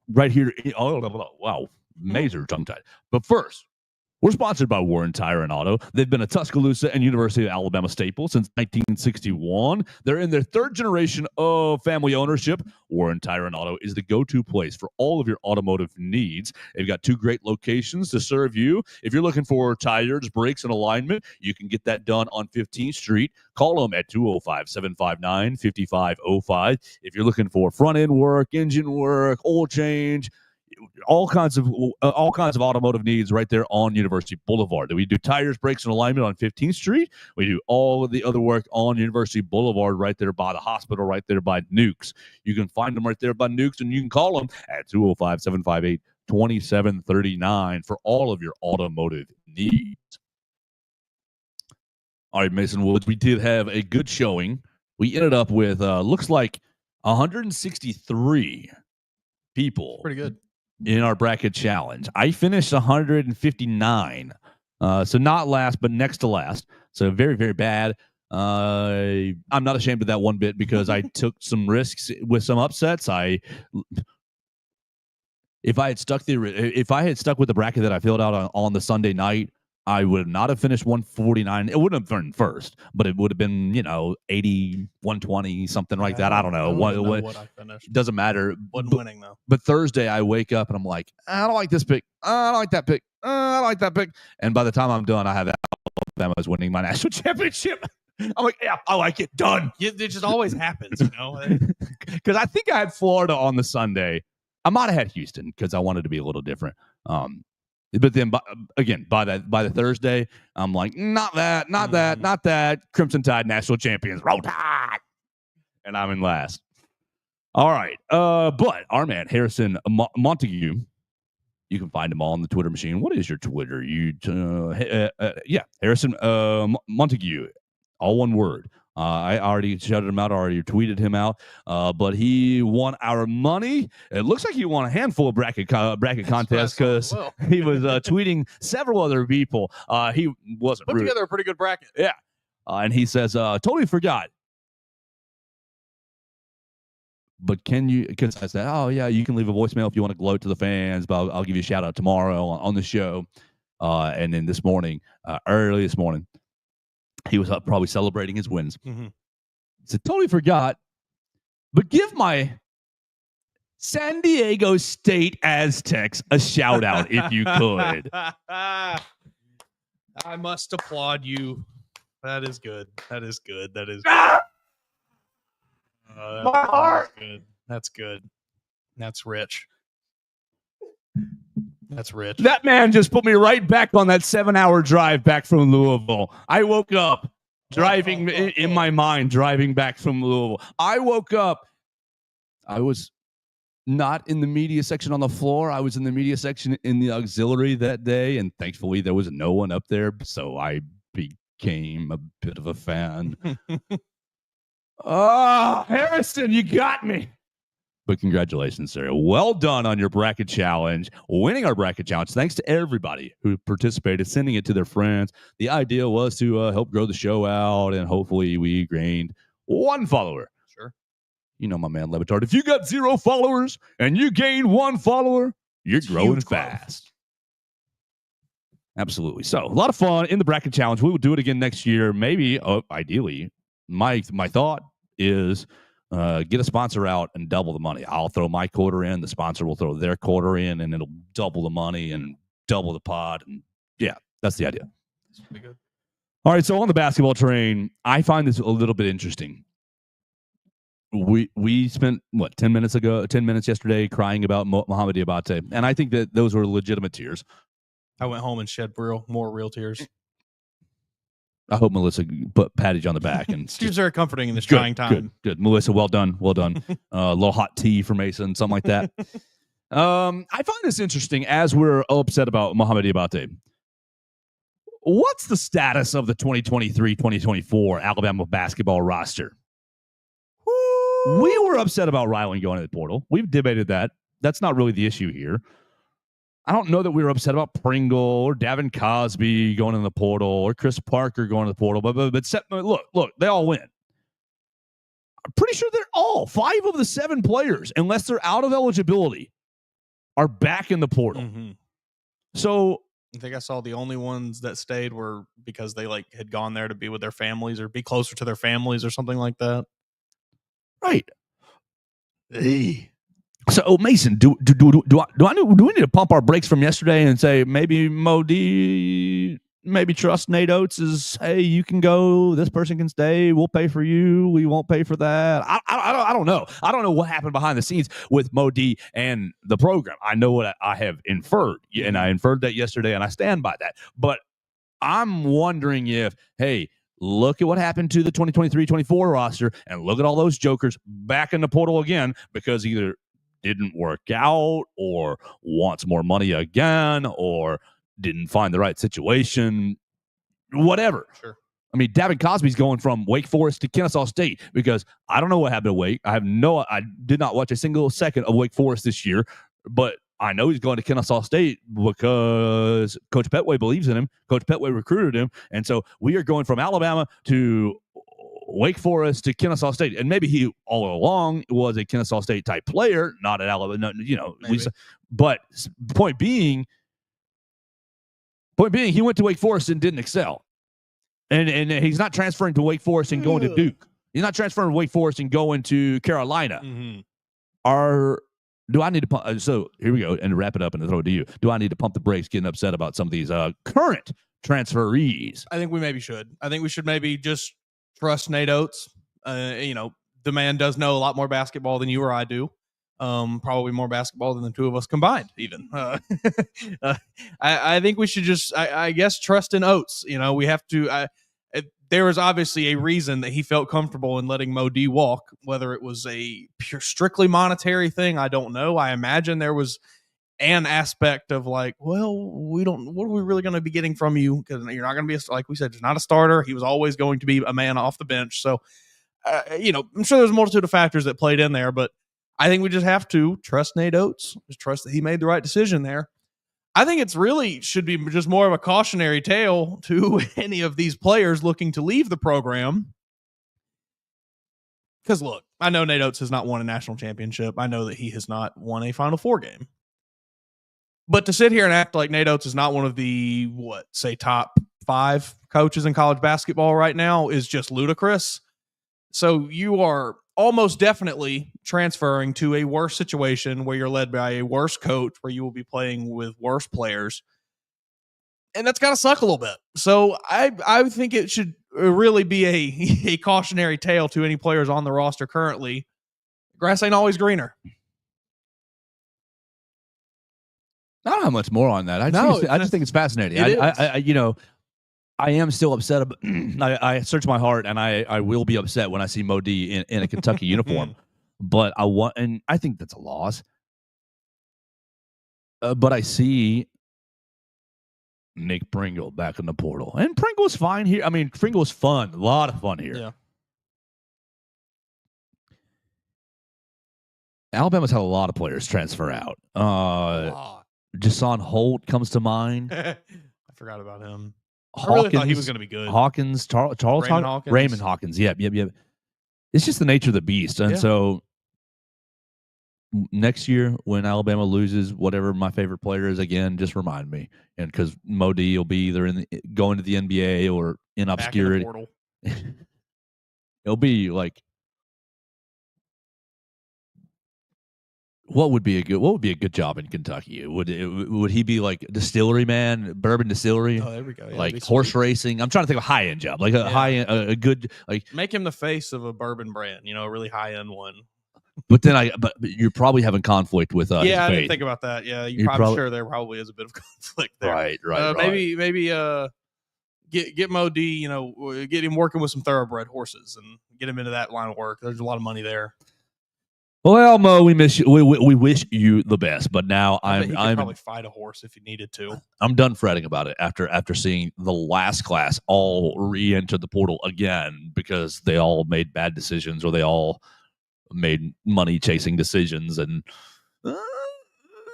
right here. Wow, major tongue tied. But first, we're sponsored by Warren Tire and Auto. They've been a Tuscaloosa and University of Alabama staple since 1961. They're in their third generation of family ownership. Warren Tire and Auto is the go-to place for all of your automotive needs. They've got 2 great locations to serve you. If you're looking for tires, brakes, and alignment, you can get that done on 15th Street. Call them at 205-759-5505. If you're looking for front-end work, engine work, oil change, all kinds of automotive needs right there on University Boulevard. We do tires, brakes, and alignment on 15th Street. We do all of the other work on University Boulevard right there by the hospital, right there by Nukes. You can find them right there by Nukes, and you can call them at 205-758-2739 for all of your automotive needs. All right, Mason Woods, we did have a good showing. We ended up with, looks like 163 people. Pretty good. In our bracket challenge. I finished 159. So not last, but next to last. So very, very bad. I'm not ashamed of that one bit because I took some risks with some upsets. If I had stuck with the bracket that I filled out on the Sunday night, I would not have finished 149. It wouldn't have been first, but it would have been, 80, 120, something like that. I don't know. What I finished. Doesn't matter. Wasn't winning, though. But Thursday, I wake up and I'm like, I don't like this pick. I don't like that pick. I don't like that pick. And by the time I'm done, I have Alabama's winning my national championship. I'm like, yeah, I like it. Done. It just always happens, Because I think I had Florida on the Sunday. I might have had Houston because I wanted to be a little different. But then, by the Thursday, I'm like, not that. Crimson Tide national champions, Roll Tide, and I'm in last. All right, but our man Harrison Montague, you can find him all on the Twitter machine. What is your Twitter? Harrison Montague, all one word. I already shouted him out, already tweeted him out, but he won our money. It looks like he won a handful of bracket contests because he was tweeting several other people. He wasn't put together a pretty good bracket. Yeah. And he says, totally forgot. But can you, because I said, oh, yeah, you can leave a voicemail if you want to gloat to the fans, but I'll give you a shout out tomorrow on the show. And then this morning, early this morning, he was up probably celebrating his wins. Mm-hmm. He said, totally forgot, but give my San Diego State Aztecs a shout out if you could. I must applaud you. That is good. That is good. That is good. My heart. That's good. That's rich. That's rich. That man just put me right back on that 7-hour drive back from Louisville. I woke up driving in my mind, driving back from Louisville. I woke up. I was not in the media section on the floor. I was in the media section in the auxiliary that day, and thankfully there was no one up there, so I became a bit of a fan. Oh, Harrison, you got me. But congratulations, Sarah. Well done on your bracket challenge, winning our bracket challenge. Thanks to everybody who participated, sending it to their friends. The idea was to help grow the show out, and hopefully we gained 1 follower. Sure. You know my man, Levitard. If you got 0 followers and you gain 1 follower, you're growing fast. Absolutely. So, a lot of fun in the bracket challenge. We will do it again next year. Maybe, ideally, my thought is get a sponsor out and double the money. I'll throw my quarter in. The sponsor will throw their quarter in, and it'll double the money and double the pod. And yeah, that's the idea. That's pretty good. All right. So on the basketball train, I find this a little bit interesting. We spent 10 minutes yesterday crying about Mohamed Diabate, and I think that those were legitimate tears. I went home and shed more real tears. I hope Melissa patted you on the back. And She's very comforting in this trying time. Good. Melissa, well done. A little hot tea for Mason, something like that. I find this interesting as we're upset about Mohamed Diabate. What's the status of the 2023-2024 Alabama basketball roster? We were upset about Ryland going to the portal. We've debated that. That's not really the issue here. I don't know that we were upset about Pringle or Davin Cosby going in the portal or Chris Parker going to the portal. But look, they all win. I'm pretty sure they're all 5 of the 7 players, unless they're out of eligibility, are back in the portal. Mm-hmm. So I think I saw the only ones that stayed were because they had gone there to be with their families or be closer to their families or something like that. Right. Hey. So Mason, do we need to pump our brakes from yesterday and say maybe Modi, maybe trust Nate Oates is, hey, you can go, this person can stay, we'll pay for you, we won't pay for that. I don't know. I don't know what happened behind the scenes with Modi and the program. I know what I have inferred, and I inferred that yesterday, and I stand by that. But I'm wondering if, hey, look at what happened to the 2023-24 roster, and look at all those jokers back in the portal again because either didn't work out or wants more money again or didn't find the right situation, whatever. Sure. I mean, Davin Cosby's going from Wake Forest to Kennesaw State because I don't know what happened to Wake. I did not watch a single second of Wake Forest this year, but I know he's going to Kennesaw State because Coach Petway believes in him. Coach Petway recruited him. And so we are going from Alabama to Wake Forest to Kennesaw State. And maybe he all along was a Kennesaw State type player, not at Alabama. But point being, he went to Wake Forest and didn't excel. And he's not transferring to Wake Forest and going to Duke. He's not transferring to Wake Forest and going to Carolina. Mm-hmm. Do I need to pump? So here we go, and to wrap it up and to throw it to you. Do I need to pump the brakes, getting upset about some of these current transferees? I think we maybe should. I think we should maybe just trust Nate Oates. The man does know a lot more basketball than you or I do. Probably more basketball than the two of us combined, even. I think we should just, I guess, trust in Oates. We have to. There was obviously a reason that he felt comfortable in letting Modi walk. Whether it was a pure, strictly monetary thing, I don't know. I imagine there was an aspect of what are we really going to be getting from you? Because you're not going to be, like we said, just not a starter. He was always going to be a man off the bench. So, I'm sure there's a multitude of factors that played in there, but I think we just have to trust Nate Oates, just trust that he made the right decision there. I think it's really should be just more of a cautionary tale to any of these players looking to leave the program. Because look, I know Nate Oates has not won a national championship. I know that he has not won a Final Four game. But to sit here and act like Nate Oates is not one of the, top 5 coaches in college basketball right now is just ludicrous. So you are almost definitely transferring to a worse situation where you're led by a worse coach, where you will be playing with worse players. And that's got to suck a little bit. So I think it should really be a cautionary tale to any players on the roster currently. Grass ain't always greener. I don't have much more on that. I just think it's fascinating. I am still upset. I search my heart, and I will be upset when I see Modi in a Kentucky uniform. But I think that's a loss. But I see Nick Pringle back in the portal, and Pringle's fine here. I mean, Pringle's fun, a lot of fun here. Yeah. Alabama's had a lot of players transfer out. Jason Holt comes to mind. I forgot about him. Hawkins, I really thought he was going to be good. Hawkins, Raymond Hawkins. Yep. It's just the nature of the beast. And so next year when Alabama loses whatever my favorite player is again, just remind me. And because Modi will be either going to the NBA or in obscurity. Back in the portal. It'll be like, what would be a good job in Kentucky? Would he be like distillery man, bourbon distillery? Oh, there we go. Yeah, like horse racing. I'm trying to think of a high end job, like a high end, a good like. Make him the face of a bourbon brand, a really high end one. But you're probably having conflict with us. Yeah, I didn't think about that. Yeah, you're probably sure there probably is a bit of conflict there. Right. Maybe get Mod, get him working with some thoroughbred horses and get him into that line of work. There's a lot of money there. Well, Mo, we miss you. We wish you the best, but now He could probably fight a horse if he needed to. I'm done fretting about it after seeing the last class all re-enter the portal again because they all made bad decisions or they all made money chasing decisions and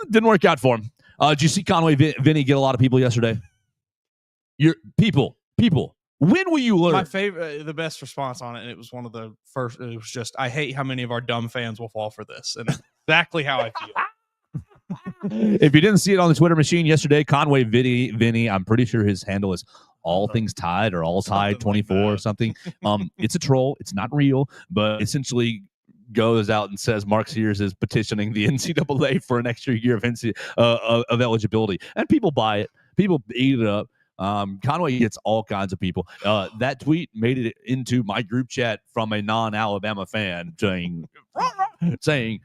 didn't work out for him. Did you see Conway Vinny get a lot of people yesterday? Your people. When will you learn? My favorite, the best response on it, and it was one of the first. It was just, I hate how many of our dumb fans will fall for this, and exactly how I feel. If you didn't see it on the Twitter machine yesterday, Conway Vinny, I'm pretty sure his handle is All Things Tied or All Tied 24 or something. It's a troll. It's not real, but essentially goes out and says Mark Sears is petitioning the NCAA for an extra year of eligibility, and people buy it. People eat it up. Conway gets all kinds of people. That tweet made it into my group chat from a non-Alabama fan saying, "Did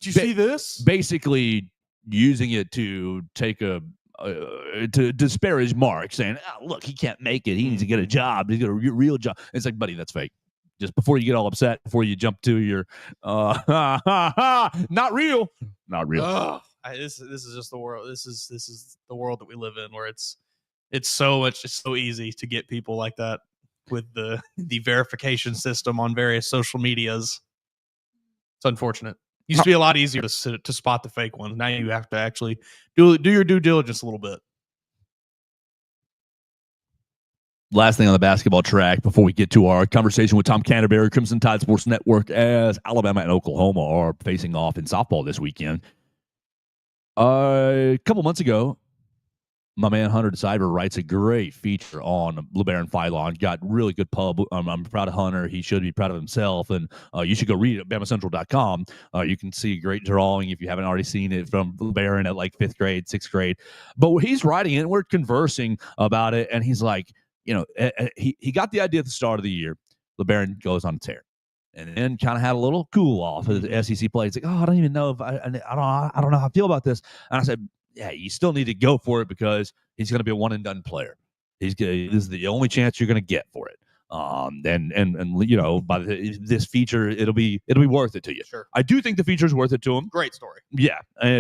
you see this?" Basically using it to take to disparage Mark, saying, "Look, he can't make it. He needs to get a job. He's got a real job." It's like, buddy, that's fake. Just before you get all upset, before you jump to your not real. This is just the world. This is the world that we live in, where it's so easy to get people like that with the verification system on various social medias. It's unfortunate. It used to be a lot easier to spot the fake ones. Now you have to actually do your due diligence a little bit. Last thing on the basketball track before we get to our conversation with Tom Canterbury, Crimson Tide Sports Network, as Alabama and Oklahoma are facing off in softball this weekend. A couple months ago, my man Hunter DeCiver writes a great feature on LeBaron Philon. Got really good pub. I'm proud of Hunter. He should be proud of himself. And you should go read it at BamaCentral.com. You can see a great drawing if you haven't already seen it from LeBaron at like 5th grade, 6th grade. But he's writing it, and we're conversing about it. And he's like, he got the idea at the start of the year. LeBaron goes on a tear. And then kind of had a little cool off of the SEC play. He's like, I don't even know if I don't know how I feel about this. And I said, yeah, you still need to go for it because he's going to be a one and done player. This is the only chance you're going to get for it. And by this feature, it'll be worth it to you. Sure. I do think the feature is worth it to him. Great story. Yeah.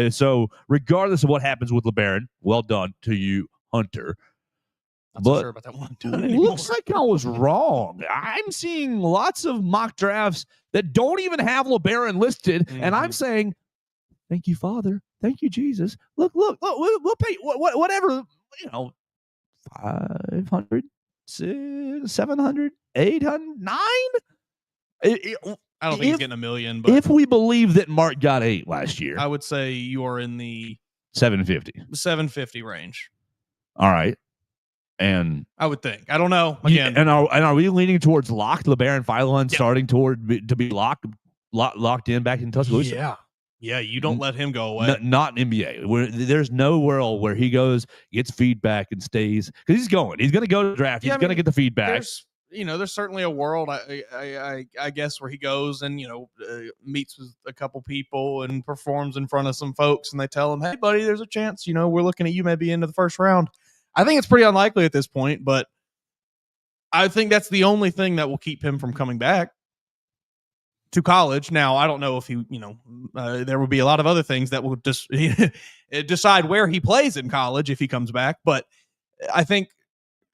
So regardless of what happens with LeBaron, well done to you, Hunter. Not so sure about that one. Looks like I was wrong. I'm seeing lots of mock drafts that don't even have LeBaron listed, and I'm saying, thank you, Father. Thank you, Jesus. Look, we'll pay whatever, 500, 600, 700, 800, 9? I don't think he's getting $1 million. But if we believe that Mark got 8 last year, I would say you are in the 750 range. All right. And I would think. I don't know. Again, and are we leaning towards locked LeBaron Philon starting to be locked in back in Tuscaloosa? Yeah. You don't let him go away. Not in NBA. There's no world where he goes, gets feedback, and stays because he's going to go to the draft. He's going to get the feedback. There's certainly a world, I guess, where he goes and meets with a couple people and performs in front of some folks, and they tell him, "Hey, buddy, there's a chance. We're looking at you maybe into the first round." I think it's pretty unlikely at this point, but I think that's the only thing that will keep him from coming back to college. Now, I don't know if he, there will be a lot of other things that will just decide where he plays in college if he comes back. But I think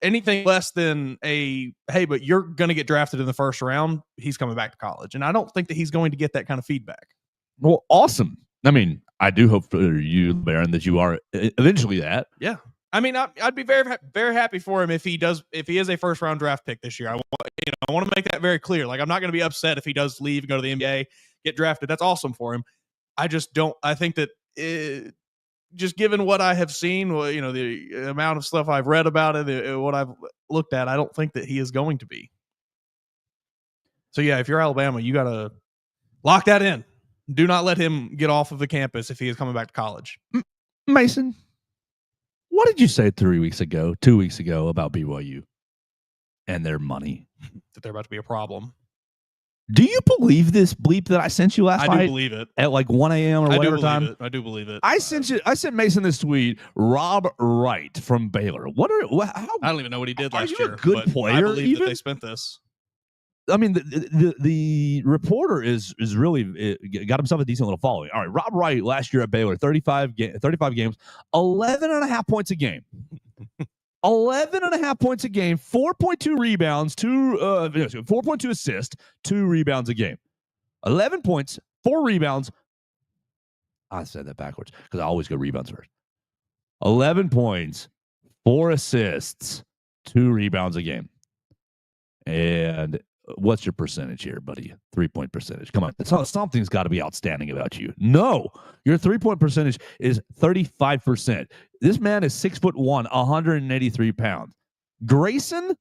anything less than hey, but you're going to get drafted in the first round, he's coming back to college. And I don't think that he's going to get that kind of feedback. Well, awesome. I mean, I do hope for you, Baron, that you are eventually that. Yeah. I mean, I'd be very, very happy for him if he is a first round draft pick this year. I want to make that very clear. Like, I'm not going to be upset if he does leave and go to the NBA, get drafted. That's awesome for him. I just don't. I think that just given what I have seen, the amount of stuff I've read about it, what I've looked at, I don't think that he is going to be. So yeah, if you're Alabama, you got to lock that in. Do not let him get off of the campus if he is coming back to college. Mason, what did you say 2 weeks ago about BYU and their money? That they're about to be a problem. Do you believe this bleep that I sent you last I night do believe it. at like 1 a.m. or I do whatever believe time? it. I do believe it. I sent Mason this tweet. Rob Wright from Baylor. How I don't even know what he did Are last you a year. good but player I believe even? that they spent this. I mean, the reporter is really got himself a decent little following. All right, Rob Wright last year at Baylor, 35 games, 11 and a half points a game. 11 and a half points a game, 4.2 rebounds, 4.2 assists, 2 rebounds a game. 11 points, 4 rebounds. I said that backwards because I always go rebounds first. 11 points, 4 assists, 2 rebounds a game. And what's your percentage here, buddy? 3-point percentage. Come on. Something's got to be outstanding about you. No, your 3-point percentage is 35%. This man is 6'1", 183 pounds. Grayson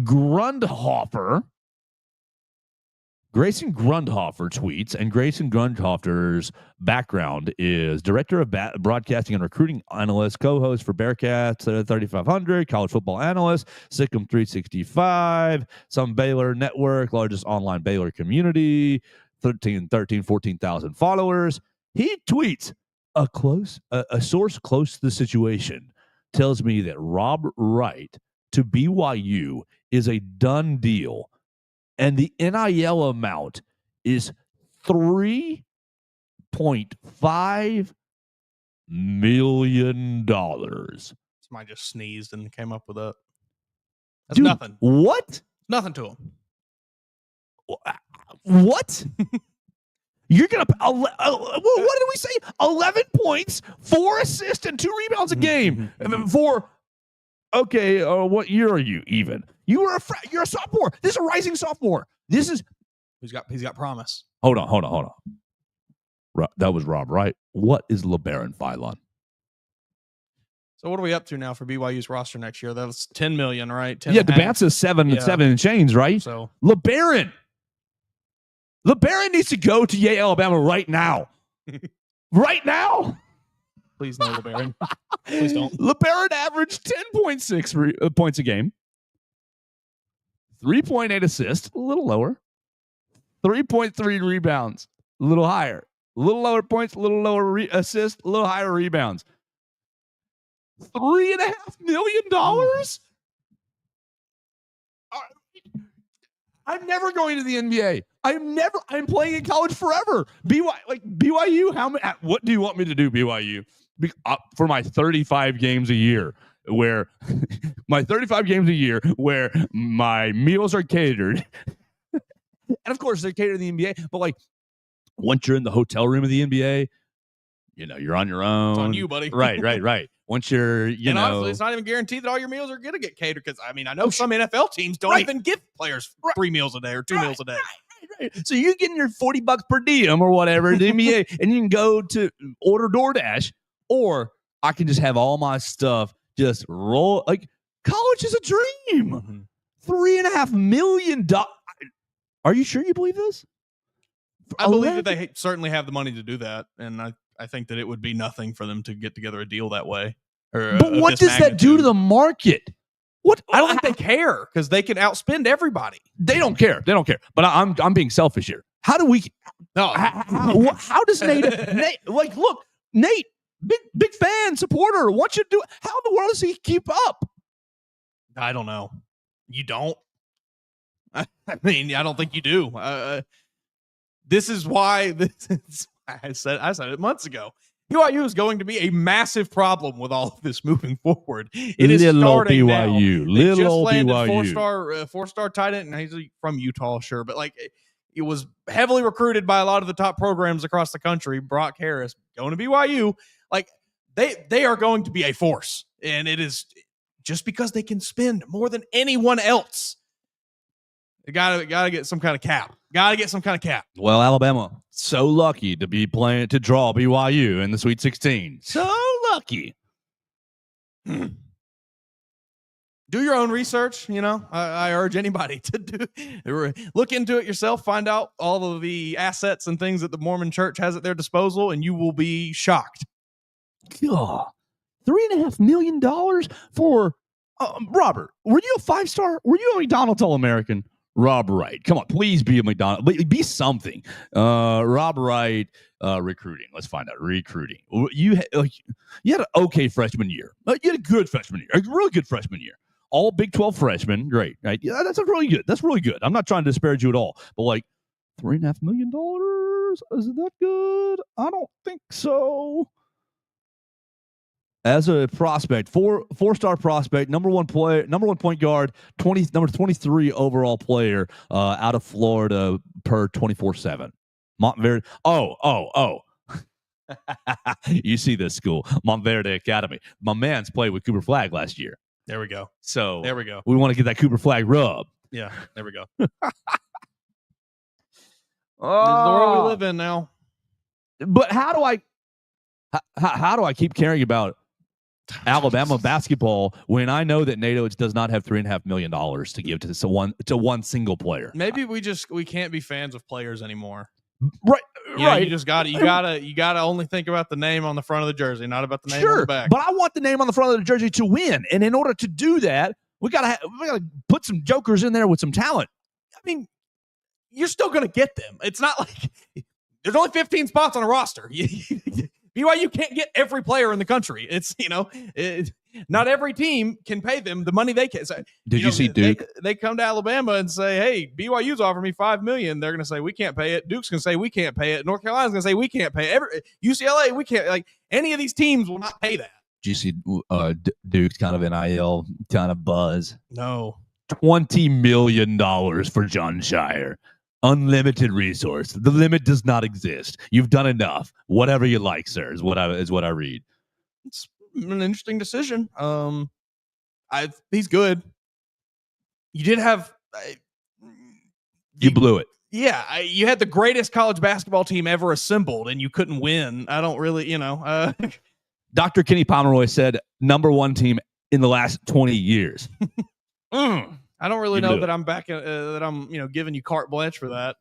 Grundhofer tweets, and Grayson Grundhofer's background is director of broadcasting and recruiting analyst, co-host for Bearcats 3500, college football analyst, Sikkim 365, some Baylor network, largest online Baylor community, 14,000 followers. He tweets, a source close to the situation tells me that Rob Wright to BYU is a done deal. And the NIL amount is $3.5 million. Somebody just sneezed and came up with that. That's Dude, nothing. What? Nothing to him. What? You're going to... what did we say? 11 points, 4 assists, and 2 rebounds a game. For... Okay, what year are you even? You're a sophomore. This is a rising sophomore. This is he's got promise. Hold on. That was Rob Wright. What is LeBaron Philon? So what are we up to now for BYU's roster next year? That was 10 million, right? 10 yeah, DeBance is 7 and change, right? So LeBaron needs to go to Yale, Alabama right now. Right now. Please no, LeBaron. Please don't. LeBaron averaged 10.6 points a game. 3.8 assists, a little lower. 3.3 rebounds, a little higher. A little lower points, a little lower assists, a little higher rebounds. $3.5 million? I'm never going to the NBA. I'm playing in college forever. BYU, what do you want me to do, BYU? For my 35 games a year, where my meals are catered. And of course, they're catered in the NBA. But like, once you're in the hotel room of the NBA, you're on your own. It's on you, buddy. Right. Once you're, honestly, it's not even guaranteed that all your meals are going to get catered. Because I know some NFL teams don't even give players 3 meals a day or 2 meals a day. Right. So you're getting your $40 per diem or whatever in the NBA, and you can go to order DoorDash, or I can just have all my stuff just roll. Like, college is a dream. $3.5 million. Are you sure you believe this? I believe that they certainly have the money to do that, and I think that it would be nothing for them to get together a deal that way. But what does that do to the market? What? I don't think they care because they can outspend everybody. They don't care. But I'm being selfish here. How do we? No. How does Nate? Like, look, Nate, big fan, supporter. What you do? How in the world does he keep up? I don't know. You don't. I don't think you do. This is why I said it months ago. BYU is going to be a massive problem with all of this moving forward. It is starting now. Little old BYU. Four-star tight end, and he's from Utah, sure, but like it was heavily recruited by a lot of the top programs across the country. Brock Harris going to BYU, like they are going to be a force, and it is just because they can spend more than anyone else. You gotta get some kind of cap. Well, Alabama, so lucky to be playing to draw BYU in the Sweet 16. So lucky. Do your own research. I urge anybody to look into it yourself. Find out all of the assets and things that the Mormon Church has at their disposal, and you will be shocked. God, $3.5 million for Robert. Were you a 5-star? Were you a McDonald's All-American? Rob Wright. Come on, please be a McDonald. Be something. Rob Wright, recruiting. Let's find out. Recruiting. You had an okay freshman year. You had a good freshman year. A really good freshman year. All Big 12 freshmen. Great. Right? Yeah, that's really good. That's really good. I'm not trying to disparage you at all. But like $3.5 million? Is it that good? I don't think so. As a prospect, four-star prospect, number one point guard, number 23 overall player out of Florida per 24/7. Montverde. Oh. You see this school, Montverde Academy. My man's played with Cooper Flagg last year. There we go. So there we go. We want to get that Cooper Flagg rub. Yeah, there we go. This is the world we live in now. But how do I keep caring about Alabama basketball when I know that NATO does not have $3.5 million to give to one single player? Maybe we can't be fans of players anymore. Right. You just you gotta only think about the name on the front of the jersey, not about the name on the back. But I want the name on the front of the jersey to win, and in order to do that, we gotta put some jokers in there with some talent. I mean, you're still gonna get them. It's not like there's only 15 spots on a roster. BYU can't get every player in the country. It's, not every team can pay them the money they can. So, Did you see Duke? They come to Alabama and say, hey, BYU's offering me $5 million. They're going to say, we can't pay it. Duke's going to say, we can't pay it. North Carolina's going to say, we can't pay it. UCLA, we can't. Like, any of these teams will not pay that. Did you see Duke's kind of NIL kind of buzz? No. $20 million for John Shire. Unlimited resource. The limit does not exist. You've done enough. Whatever you like, sir, is what I read. It's an interesting decision. He's good. You did have. You blew it. Yeah, you had the greatest college basketball team ever assembled, and you couldn't win. I don't really, Dr. Kenny Pomeroy said number one team in the last 20 years. I don't really know that I'm back. That I'm, giving you carte blanche for that.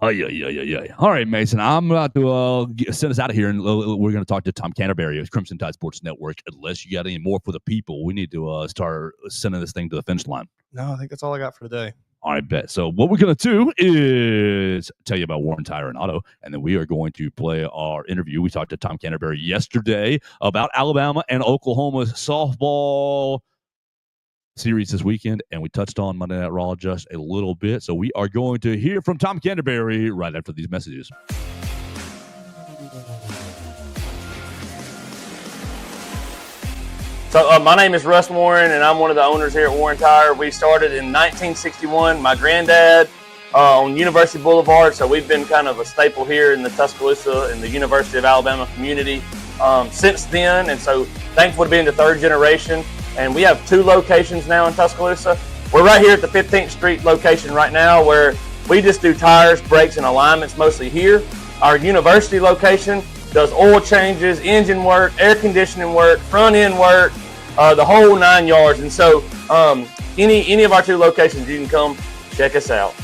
Yeah. All right, Mason. I'm about to send us out of here, and we're going to talk to Tom Canterbury of Crimson Tide Sports Network. Unless you got any more for the people, we need to start sending this thing to the finish line. No, I think that's all I got for today. All right, bet. So what we're going to do is tell you about Warren Tire and Auto, and then we are going to play our interview. We talked to Tom Canterbury yesterday about Alabama and Oklahoma's softball series this weekend, and we touched on Monday Night Raw just a little bit. So we are going to hear from Tom Canterbury right after these messages. So my name is Russ Warren, and I'm one of the owners here at Warren Tire. We started in 1961. My granddad on University Boulevard, so we've been kind of a staple here in the Tuscaloosa and the University of Alabama community since then, and so thankful to be in the third generation. And we have 2 locations now in Tuscaloosa. We're right here at the 15th Street location right now, where we just do tires, brakes, and alignments mostly here. Our university location does oil changes, engine work, air conditioning work, front end work, the whole 9 yards. And so any of our 2 locations, you can come check us out.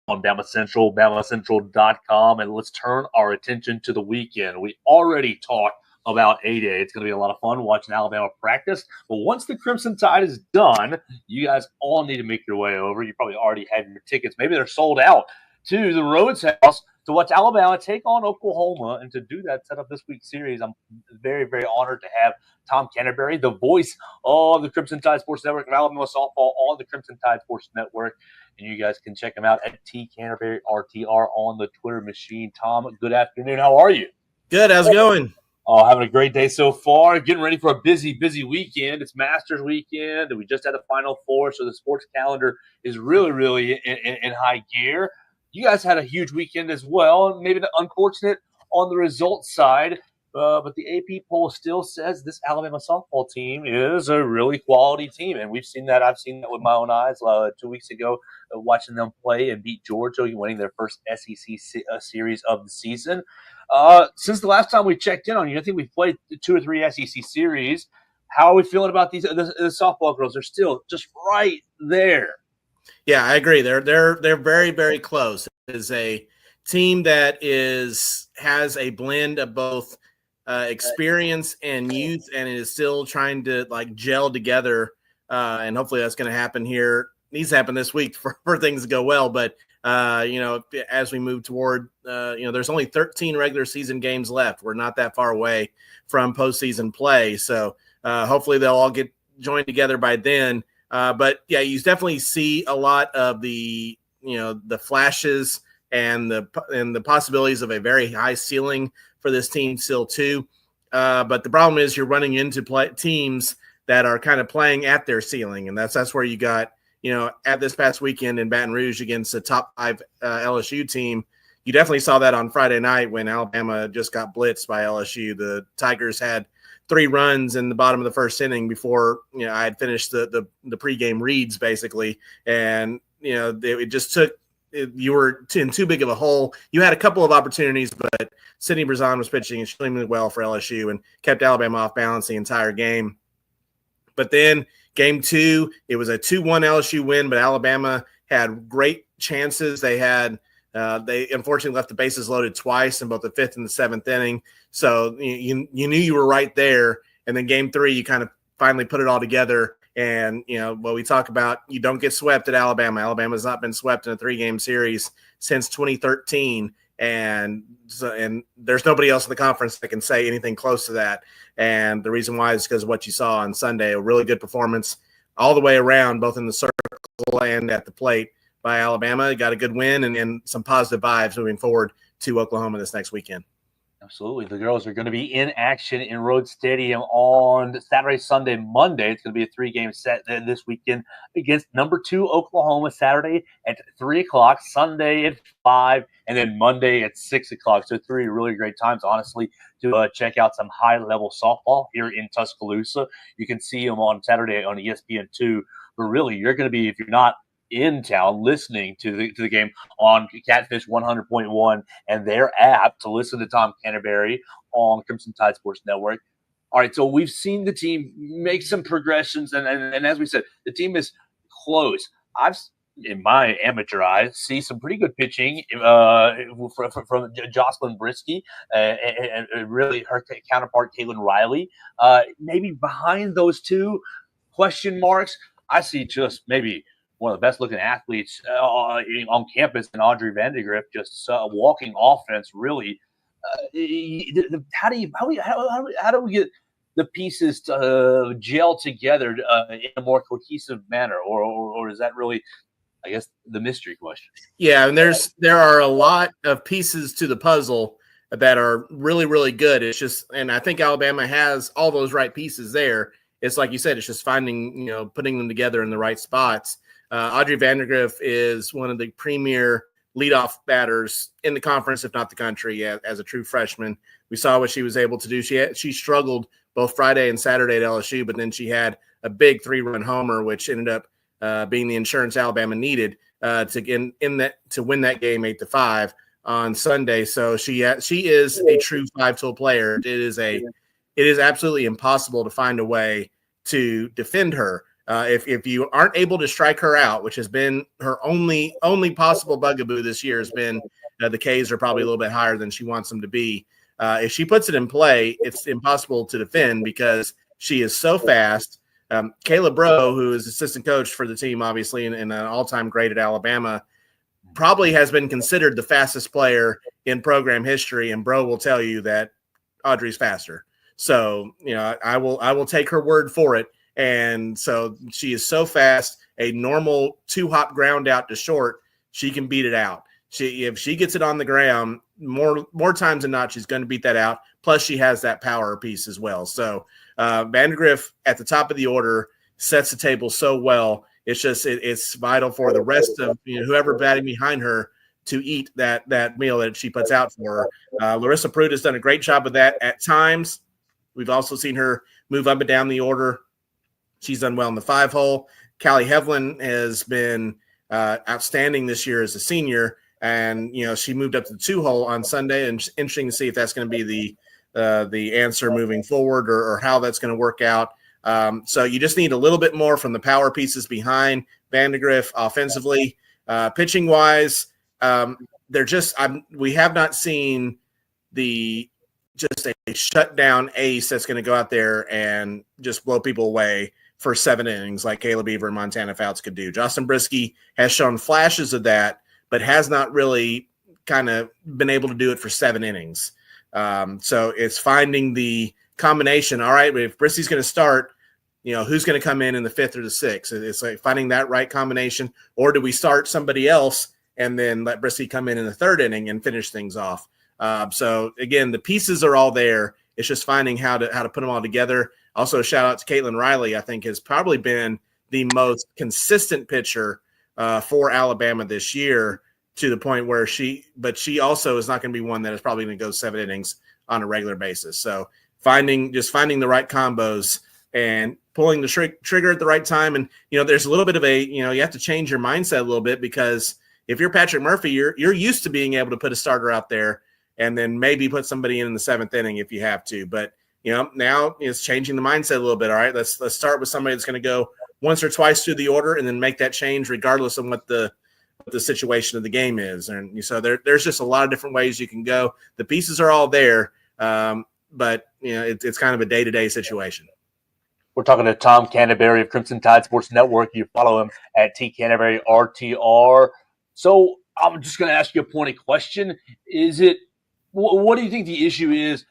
On BamaCentral, BamaCentral.com, and let's turn our attention to the weekend. We already talked about A-Day. It's going to be a lot of fun watching Alabama practice. But once the Crimson Tide is done, you guys all need to make your way over. You probably already have your tickets. Maybe they're sold out to the Rhodes House to watch Alabama take on Oklahoma. And to do that, set up this week's series, I'm very, very honored to have Tom Canterbury, the voice of the Crimson Tide Sports Network of Alabama softball on the Crimson Tide Sports Network. And you guys can check him out at TCanterburyRTR on the Twitter machine. Tom, good afternoon. How are you? Good. How's it going? Having a great day so far. Getting ready for a busy, busy weekend. It's Masters weekend, and we just had a Final Four, so the sports calendar is really, really in high gear. You guys had a huge weekend as well. Maybe unfortunate on the results side, but the AP poll still says this Alabama softball team is a really quality team, and we've seen that. I've seen that with my own eyes 2 weeks ago, watching them play and beat Georgia, winning their first SEC series of the season. Since the last time we checked in on you, I think we've played 2 or 3 SEC series. How are we feeling about the softball girls? They're still just right there. Yeah, I agree. They're very, very close. It is a team that has a blend of both experience and youth, and it is still trying to gel together and hopefully that's going to happen here. Needs to happen this week for things to go well. But as we move toward, there's only 13 regular season games left. We're not that far away from postseason play, so hopefully they'll all get joined together by then. But yeah, you definitely see a lot of the flashes and the possibilities of a very high ceiling for this team still too. But the problem is you're running into teams that are kind of playing at their ceiling, and that's where you got at this past weekend in Baton Rouge against the top 5 LSU team. You definitely saw that on Friday night when Alabama just got blitzed by LSU. The Tigers had 3 runs in the bottom of the first inning before I had finished the pregame reads basically, and it just took. You were in too big of a hole. You had a couple of opportunities, but Sidney Brazan was pitching extremely well for LSU and kept Alabama off balance the entire game. But then game 2, it was a 2-1 LSU win, but Alabama had great chances. They unfortunately left the bases loaded twice in both the 5th and the 7th inning. So you knew you were right there. And then game 3, you kind of finally put it all together. And, we talk about, you don't get swept at Alabama. Alabama's not been swept in a 3-game series since 2013. And there's nobody else in the conference that can say anything close to that. And the reason why is because of what you saw on Sunday, a really good performance all the way around, both in the circle and at the plate by Alabama. Got a good win and some positive vibes moving forward to Oklahoma this next weekend. Absolutely. The girls are going to be in action in Rhodes Stadium on Saturday, Sunday, Monday. It's going to be a 3-game set this weekend against number 2 Oklahoma, Saturday at 3 o'clock, Sunday at 5, and then Monday at 6 o'clock. So 3 really great times, honestly, to check out some high-level softball here in Tuscaloosa. You can see them on Saturday on ESPN2. But really, you're going to be, if you're not in town, listening to the game on Catfish 100.1 and their app to listen to Tom Canterbury on Crimson Tide Sports Network. All right, so we've seen the team make some progressions, and as we said, the team is close. I've, in my amateur eyes, see some pretty good pitching from Jocelyn Brisky and really her counterpart, Kaylin Riley. Maybe behind those two question marks, I see just maybe one of the best looking athletes on campus, and Audrey Vandegrift, just walking offense. Really, how do we get the pieces to gel together in a more cohesive manner, or is that really, I guess, the mystery question? Yeah, and there are a lot of pieces to the puzzle that are really, really good. It's just, and I think Alabama has all those right pieces there. It's like you said, it's just finding, putting them together in the right spots. Audrey Vandegrift is one of the premier leadoff batters in the conference, if not the country, as a true freshman. We saw what she was able to do. She struggled both Friday and Saturday at LSU, but then she had a big 3-run homer, which ended up being the insurance Alabama needed to win that game 8-5 on Sunday. So she is a true 5-tool player. It is absolutely impossible to find a way to defend her. If you aren't able to strike her out, which has been her only possible bugaboo this year, has been the Ks are probably a little bit higher than she wants them to be. If she puts it in play, it's impossible to defend because she is so fast. Kayla Bro, who is assistant coach for the team, obviously, and an all-time great at Alabama, probably has been considered the fastest player in program history, and Bro will tell you that Audrey's faster. So, I will take her word for it. And so she is so fast, a normal 2-hop ground out to short, she can beat it out. If she gets it on the ground, more times than not, she's going to beat that out. Plus, she has that power piece as well. So Vandegrift at the top of the order sets the table so well. It's vital for the rest of whoever batting behind her to eat that meal that she puts out for her. Larissa Pruitt has done a great job of that at times. We've also seen her move up and down the order. She's done well in the 5-hole. Callie Hevlin has been outstanding this year as a senior, and she moved up to the 2-hole on Sunday. And interesting to see if that's going to be the answer moving forward, or how that's going to work out. So you just need a little bit more from the power pieces behind Vandegrift offensively. Pitching wise, we have not seen just a shutdown ace that's going to go out there and just blow people away for 7 innings like Caleb Beaver and Montana Fouts could do. Justin Brisky has shown flashes of that, but has not really kind of been able to do it for 7 innings. So it's finding the combination. All right, if Brisky's going to start, who's going to come in the 5th or the 6th? It's like finding that right combination. Or do we start somebody else and then let Brisky come in the 3rd inning and finish things off? So again, the pieces are all there. It's just finding how to put them all together. Also, a shout out to Caitlin Riley. I think has probably been the most consistent pitcher for Alabama this year, to the point where she also is not going to be one that is probably going to go 7 innings on a regular basis. So finding the right combos and pulling the trigger at the right time. And, there's a little bit of you have to change your mindset a little bit, because if you're Patrick Murphy, you're used to being able to put a starter out there and then maybe put somebody in the 7th inning if you have to. But, now it's changing the mindset a little bit. All right, let's start with somebody that's going to go once or twice through the order and then make that change regardless of what the situation of the game is. And so there's just a lot of different ways you can go. The pieces are all there, but it's kind of a day-to-day situation. We're talking to Tom Canterbury of Crimson Tide Sports Network. You follow him at T Canterbury RTR. So I'm just going to ask you a pointed question. What do you think the issue is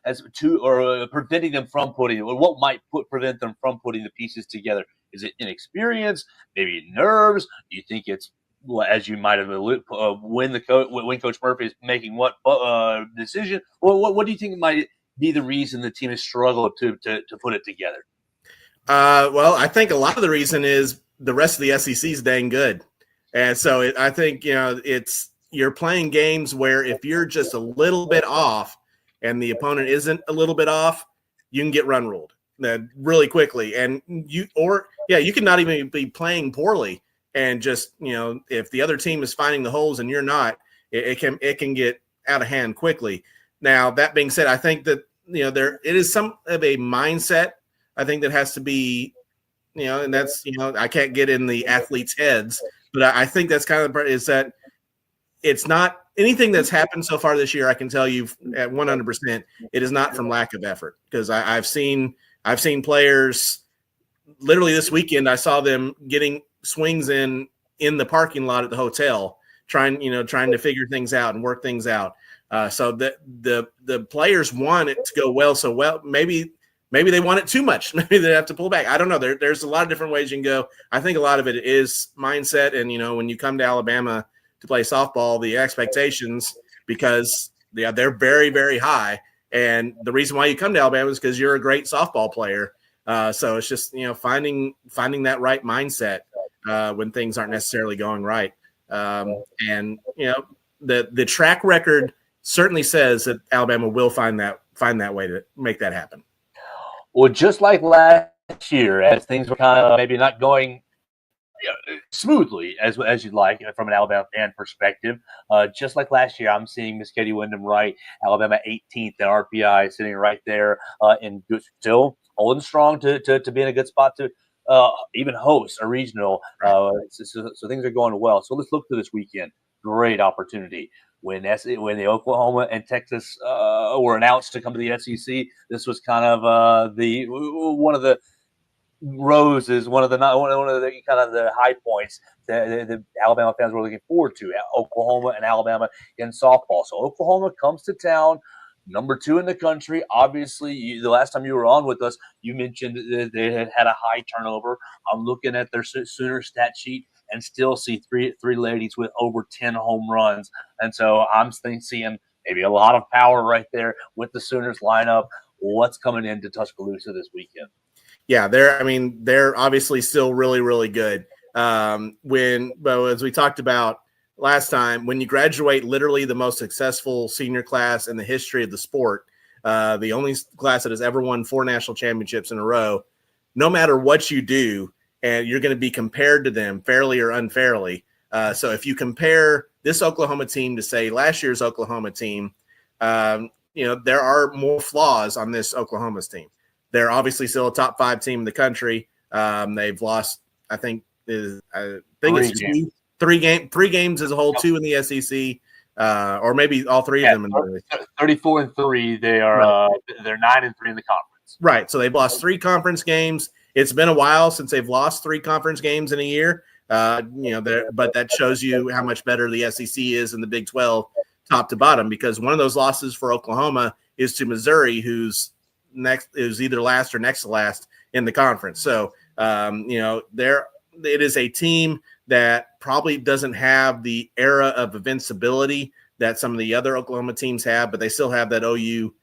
preventing them from what might prevent them from putting the pieces together? Is it inexperience? Maybe nerves? Do you think it's, as you might have alluded, when Coach Murphy is making what decision? What do you think might be the reason the team has struggled to put it together? Well, I think a lot of the reason is the rest of the SEC is dang good. And so I think, you're playing games where if you're just a little bit off and the opponent isn't a little bit off, you can get run ruled really quickly. And you could not even be playing poorly. And just, if the other team is finding the holes and you're not, it can get out of hand quickly. Now, that being said, I think that, it is some of a mindset, I think, that has to be, and that's, I can't get in the athletes' heads, but I think that's kind of the part, is that it's not anything that's happened so far this year. I can tell you at 100%, it is not from lack of effort, because I've seen players literally this weekend. I saw them getting swings in the parking lot at the hotel, trying to figure things out and work things out. So the players want it to go well. So maybe they want it too much. Maybe they have to pull back. I don't know. There's a lot of different ways you can go. I think a lot of it is mindset. And, when you come to Alabama to play softball, the expectations, because they're very, very high. And the reason why you come to Alabama is because you're a great softball player. So it's just, finding that right mindset when things aren't necessarily going right. And, the track record certainly says that Alabama will find that way to make that happen. Well, just like last year, as things were kind of maybe not going smoothly as you'd like from an Alabama fan perspective, just like last year, I'm seeing Miss Katie Wyndham Wright, Alabama 18th in RPI, sitting right there still holding strong to be in a good spot to even host a regional. So things are going well. So let's look to this weekend. Great opportunity. When the Oklahoma and Texas were announced to come to the SEC, this was kind of one of the roses, one of the kind of the high points that the Alabama fans were looking forward to. Oklahoma and Alabama in softball. So Oklahoma comes to town, number 2 in the country. Obviously, the last time you were on with us, you mentioned that they had a high turnover. I'm looking at their Sooner stat sheet and still see three ladies with over 10 home runs. And so I'm seeing maybe a lot of power right there with the Sooners lineup. What's coming into Tuscaloosa this weekend? Yeah, they're obviously still really, really good. As we talked about last time, when you graduate literally the most successful senior class in the history of the sport, the only class that has ever won 4 national championships in a row, no matter what you do, and you're going to be compared to them fairly or unfairly. So if you compare this Oklahoma team to, say, last year's Oklahoma team, there are more flaws on this Oklahoma's team. They're obviously still a top 5 team in the country. They've lost, I think it's 3 games as a whole, 2 in the SEC, or maybe all 3 of them. 34-3. They are they're 9-3 in the conference. Right. So they've lost 3 conference games, it's been a while since they've lost 3 conference games in a year. But that shows you how much better the SEC is in the Big 12, top to bottom, because one of those losses for Oklahoma is to Missouri, who's either last or next to last in the conference. So, it is a team that probably doesn't have the era of invincibility that some of the other Oklahoma teams have, but they still have that OU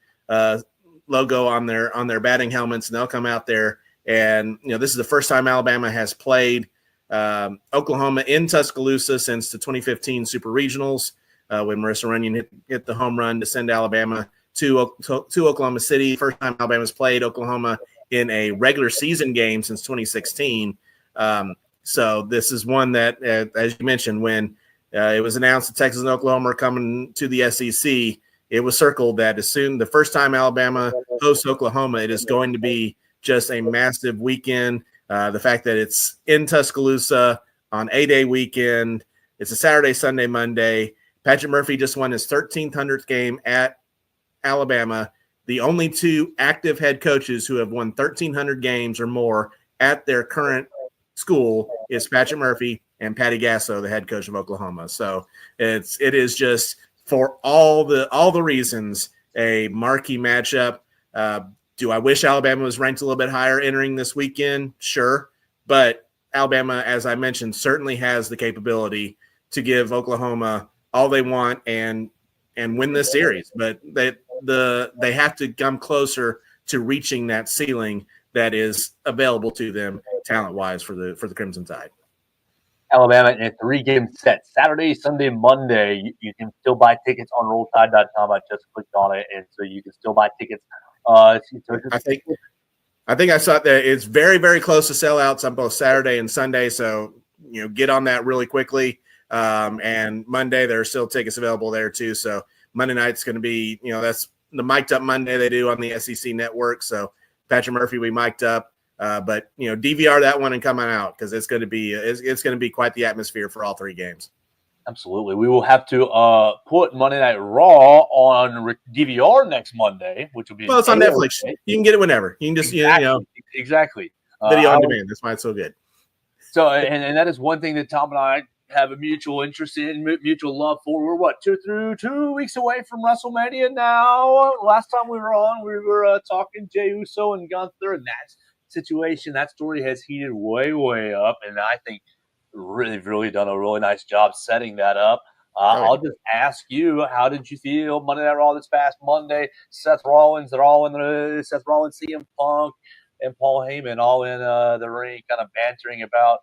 logo on their batting helmets, and they'll come out there. And this is the first time Alabama has played Oklahoma in Tuscaloosa since the 2015 Super Regionals, when Marissa Runyon hit the home run to send Alabama to Oklahoma City. First time Alabama's played Oklahoma in a regular season game since 2016. So this is one that, as you mentioned, when it was announced that Texas and Oklahoma are coming to the SEC, it was circled that the first time Alabama hosts Oklahoma, it is going to be just a massive weekend. The fact that it's in Tuscaloosa on a-day weekend, it's a Saturday, Sunday, Monday. Patrick Murphy just won his 1,300th game at Alabama. The only 2 active head coaches who have won 1,300 games or more at their current school is Patrick Murphy and Patty Gasso, the head coach of Oklahoma. So it is just, for all the reasons, a marquee matchup. Do I wish Alabama was ranked a little bit higher entering this weekend? Sure. But Alabama, as I mentioned, certainly has the capability to give Oklahoma all they want and win this series. But they have to come closer to reaching that ceiling that is available to them talent-wise for the Crimson Tide. Alabama in a 3-game set, Saturday, Sunday, Monday. You can still buy tickets on RollTide.com. I just clicked on it, and so you can still buy tickets. I think I saw that it's very, very close to sellouts on both Saturday and Sunday. So, get on that really quickly. And Monday, there are still tickets available there too. So Monday night's going to be, that's the mic'd up Monday they do on the SEC network. So Patrick Murphy, we mic'd up, but DVR that one and coming out, because it's going to be quite the atmosphere for all 3 games. Absolutely. We will have to put Monday Night Raw on DVR next Monday, which will be it's on Netflix. You can get it whenever. You can just exactly video on demand. That's why it's so good. So and that is one thing that Tom and I have a mutual interest in, mutual love for. We're 2 weeks away from WrestleMania now. Last time we were on, we were talking Jey Uso and Gunther, and that story has heated way, way up, and I think really done a really nice job setting that up. I'll just ask you, how did you feel Monday Night Raw this past Monday? Seth Rollins, CM Punk, and Paul Heyman all in the ring, kind of bantering about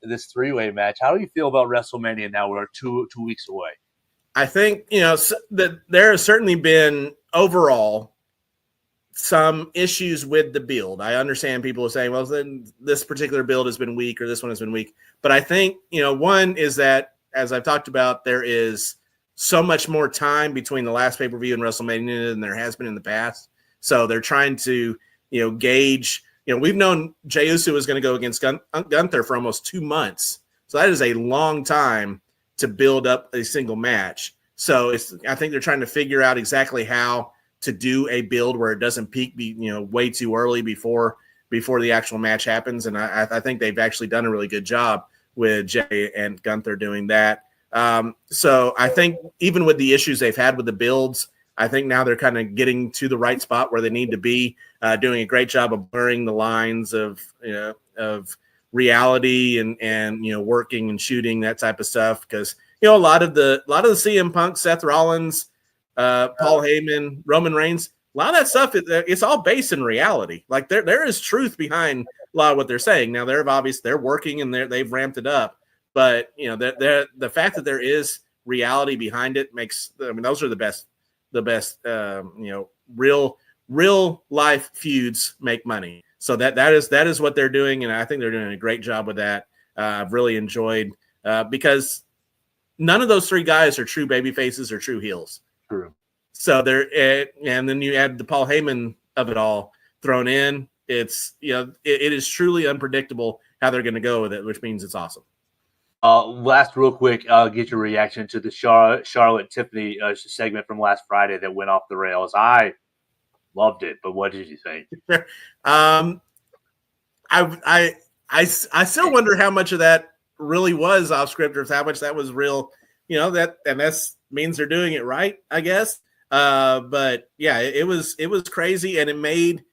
this 3-way match. How do you feel about WrestleMania now? We're two weeks away. I think, that there has certainly been overall some issues with the build. I understand people are saying, well, then this particular build has been weak or this one has been weak. But I think, one is that, as I've talked about, there is so much more time between the last pay-per-view and WrestleMania than there has been in the past. So they're trying to, gauge. We've known Jey Uso was going to go against Gunther for almost 2 months. So that is a long time to build up a single match. So I think they're trying to figure out exactly how to do a build where it doesn't peak, way too early before the actual match happens. And I think they've actually done a really good job with Jey and Gunther doing that. So I think even with the issues they've had with the builds, I think now they're kind of getting to the right spot where they need to be, doing a great job of blurring the lines of reality and working and shooting, that type of stuff. Because a lot of the CM Punk, Seth Rollins, Paul Heyman, Roman Reigns, a lot of that stuff, it's all based in reality. Like there is truth behind a lot of what they're saying. Now they're working and they've ramped it up, but the fact that there is reality behind it makes, those are the best, real life feuds make money. So that is what they're doing. And I think they're doing a great job with that. I've really enjoyed, because none of those 3 guys are true baby faces or true heels. True. So and then you add the Paul Heyman of it all thrown in. It's, it is truly unpredictable how they're going to go with it, which means it's awesome. Last real quick, I'll get your reaction to the Charlotte Tiffany segment from last Friday that went off the rails. I loved it, but what did you think? I still wonder how much of that really was off script or how much that was real. That means they're doing it right, I guess. But yeah, it was crazy, and it made.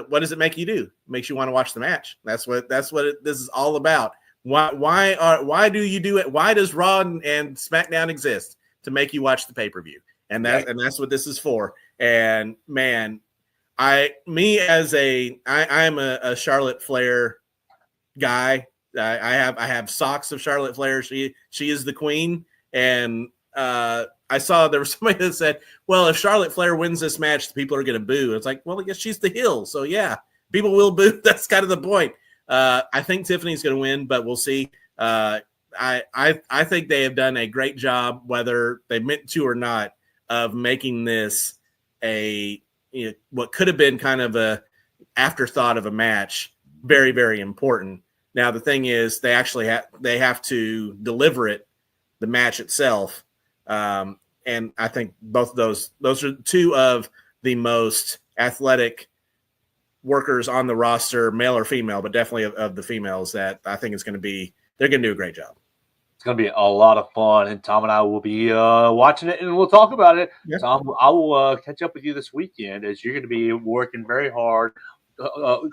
What does it make you do? It makes you want to watch the match. That's what this is all about. Why do you do it? Why does Raw and SmackDown exist? To make you watch the pay-per-view. And that's what this is for. And man, I'm a Charlotte Flair guy. I have socks of Charlotte Flair. She is the queen. And I saw there was somebody that said, well, if Charlotte Flair wins this match, the people are going to boo. It's like, well, I guess she's the heel. So yeah, people will boo. That's kind of the point. I think Tiffany's going to win, but we'll see. I think they have done a great job, whether they meant to or not, of making this what could have been kind of a afterthought of a match very, very important. Now the thing is, they actually have to deliver it, the match itself, and I think both of those are two of the most athletic workers on the roster, male or female, but definitely of the females, that I think they're going to do a great job. It's going to be a lot of fun, and Tom and I will be watching it, and we'll talk about it. Yeah. Tom, I will catch up with you this weekend, as you're going to be working very hard,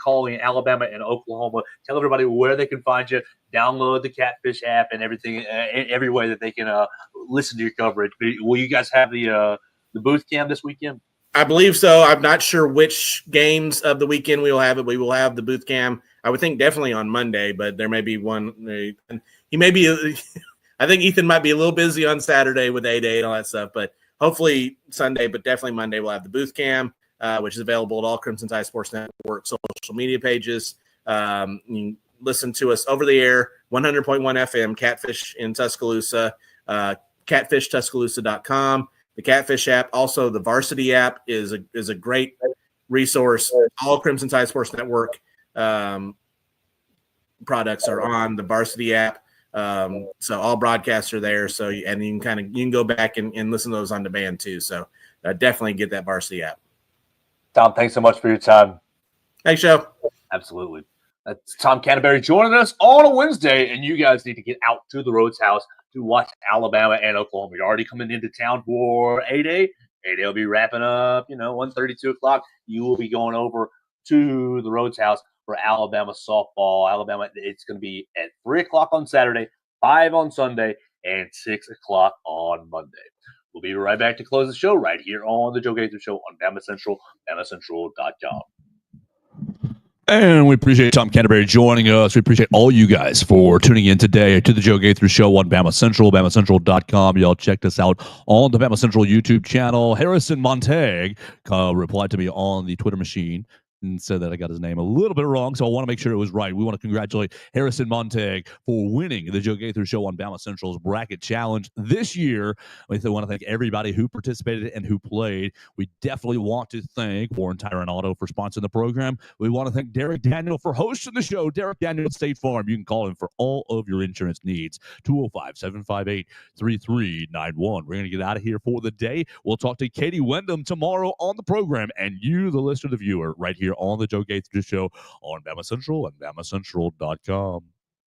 calling Alabama and Oklahoma. Tell everybody where they can find you. Download the Catfish app and everything, every way that they can listen to your coverage. Will you guys have the booth cam this weekend? I believe so. I'm not sure which games of the weekend we will have it. We will have the booth cam. I would think definitely on Monday, but there may be one. He may be. I think Ethan might be a little busy on Saturday with A-Day and all that stuff, but hopefully Sunday, but definitely Monday we'll have the booth cam, which is available at all Crimson Tide Sports Network social media pages. You can listen to us over the air, 100.1 FM, Catfish in Tuscaloosa, catfishtuscaloosa.com. The Catfish app, also the Varsity app, is a great resource. All Crimson Tide Sports Network products are on the Varsity app, so all broadcasts are there. So you can go back and listen to those on demand too. So definitely get that Varsity app. Tom, thanks so much for your time. Thanks, Joe. Absolutely. That's Tom Canterbury joining us on a Wednesday, and you guys need to get out to the Rhodes House to watch Alabama and Oklahoma. You're already coming into town for A-Day. A-Day will be wrapping up, 1:30, 2 o'clock. You will be going over to the Rhodes House for Alabama softball. Alabama, it's going to be at 3 o'clock on Saturday, 5 on Sunday, and 6 o'clock on Monday. We'll be right back to close the show right here on the Joe Gaither Show on BamaCentral, BamaCentral.com. And we appreciate Tom Canterbury joining us. We appreciate all you guys for tuning in today to the Joe Gaither Show on BamaCentral, BamaCentral.com. Y'all checked us out on the BamaCentral YouTube channel. Harrison Montag replied to me on the Twitter machine and said that I got his name a little bit wrong, so I want to make sure it was right. We want to congratulate Harrison Montag for winning the Joe Gaither Show on BamaCentral's Bracket Challenge this year. We want to thank everybody who participated and who played. We definitely want to thank Warren Tire and Auto for sponsoring the program. We want to thank Derek Daniel for hosting the show. Derek Daniel at State Farm. You can call him for all of your insurance needs. 205-758-3391. We're going to get out of here for the day. We'll talk to Katie Wyndham tomorrow on the program, and you, the listener, the viewer, right here on the Joe Gaither Show on BamaCentral and BamaCentral.com.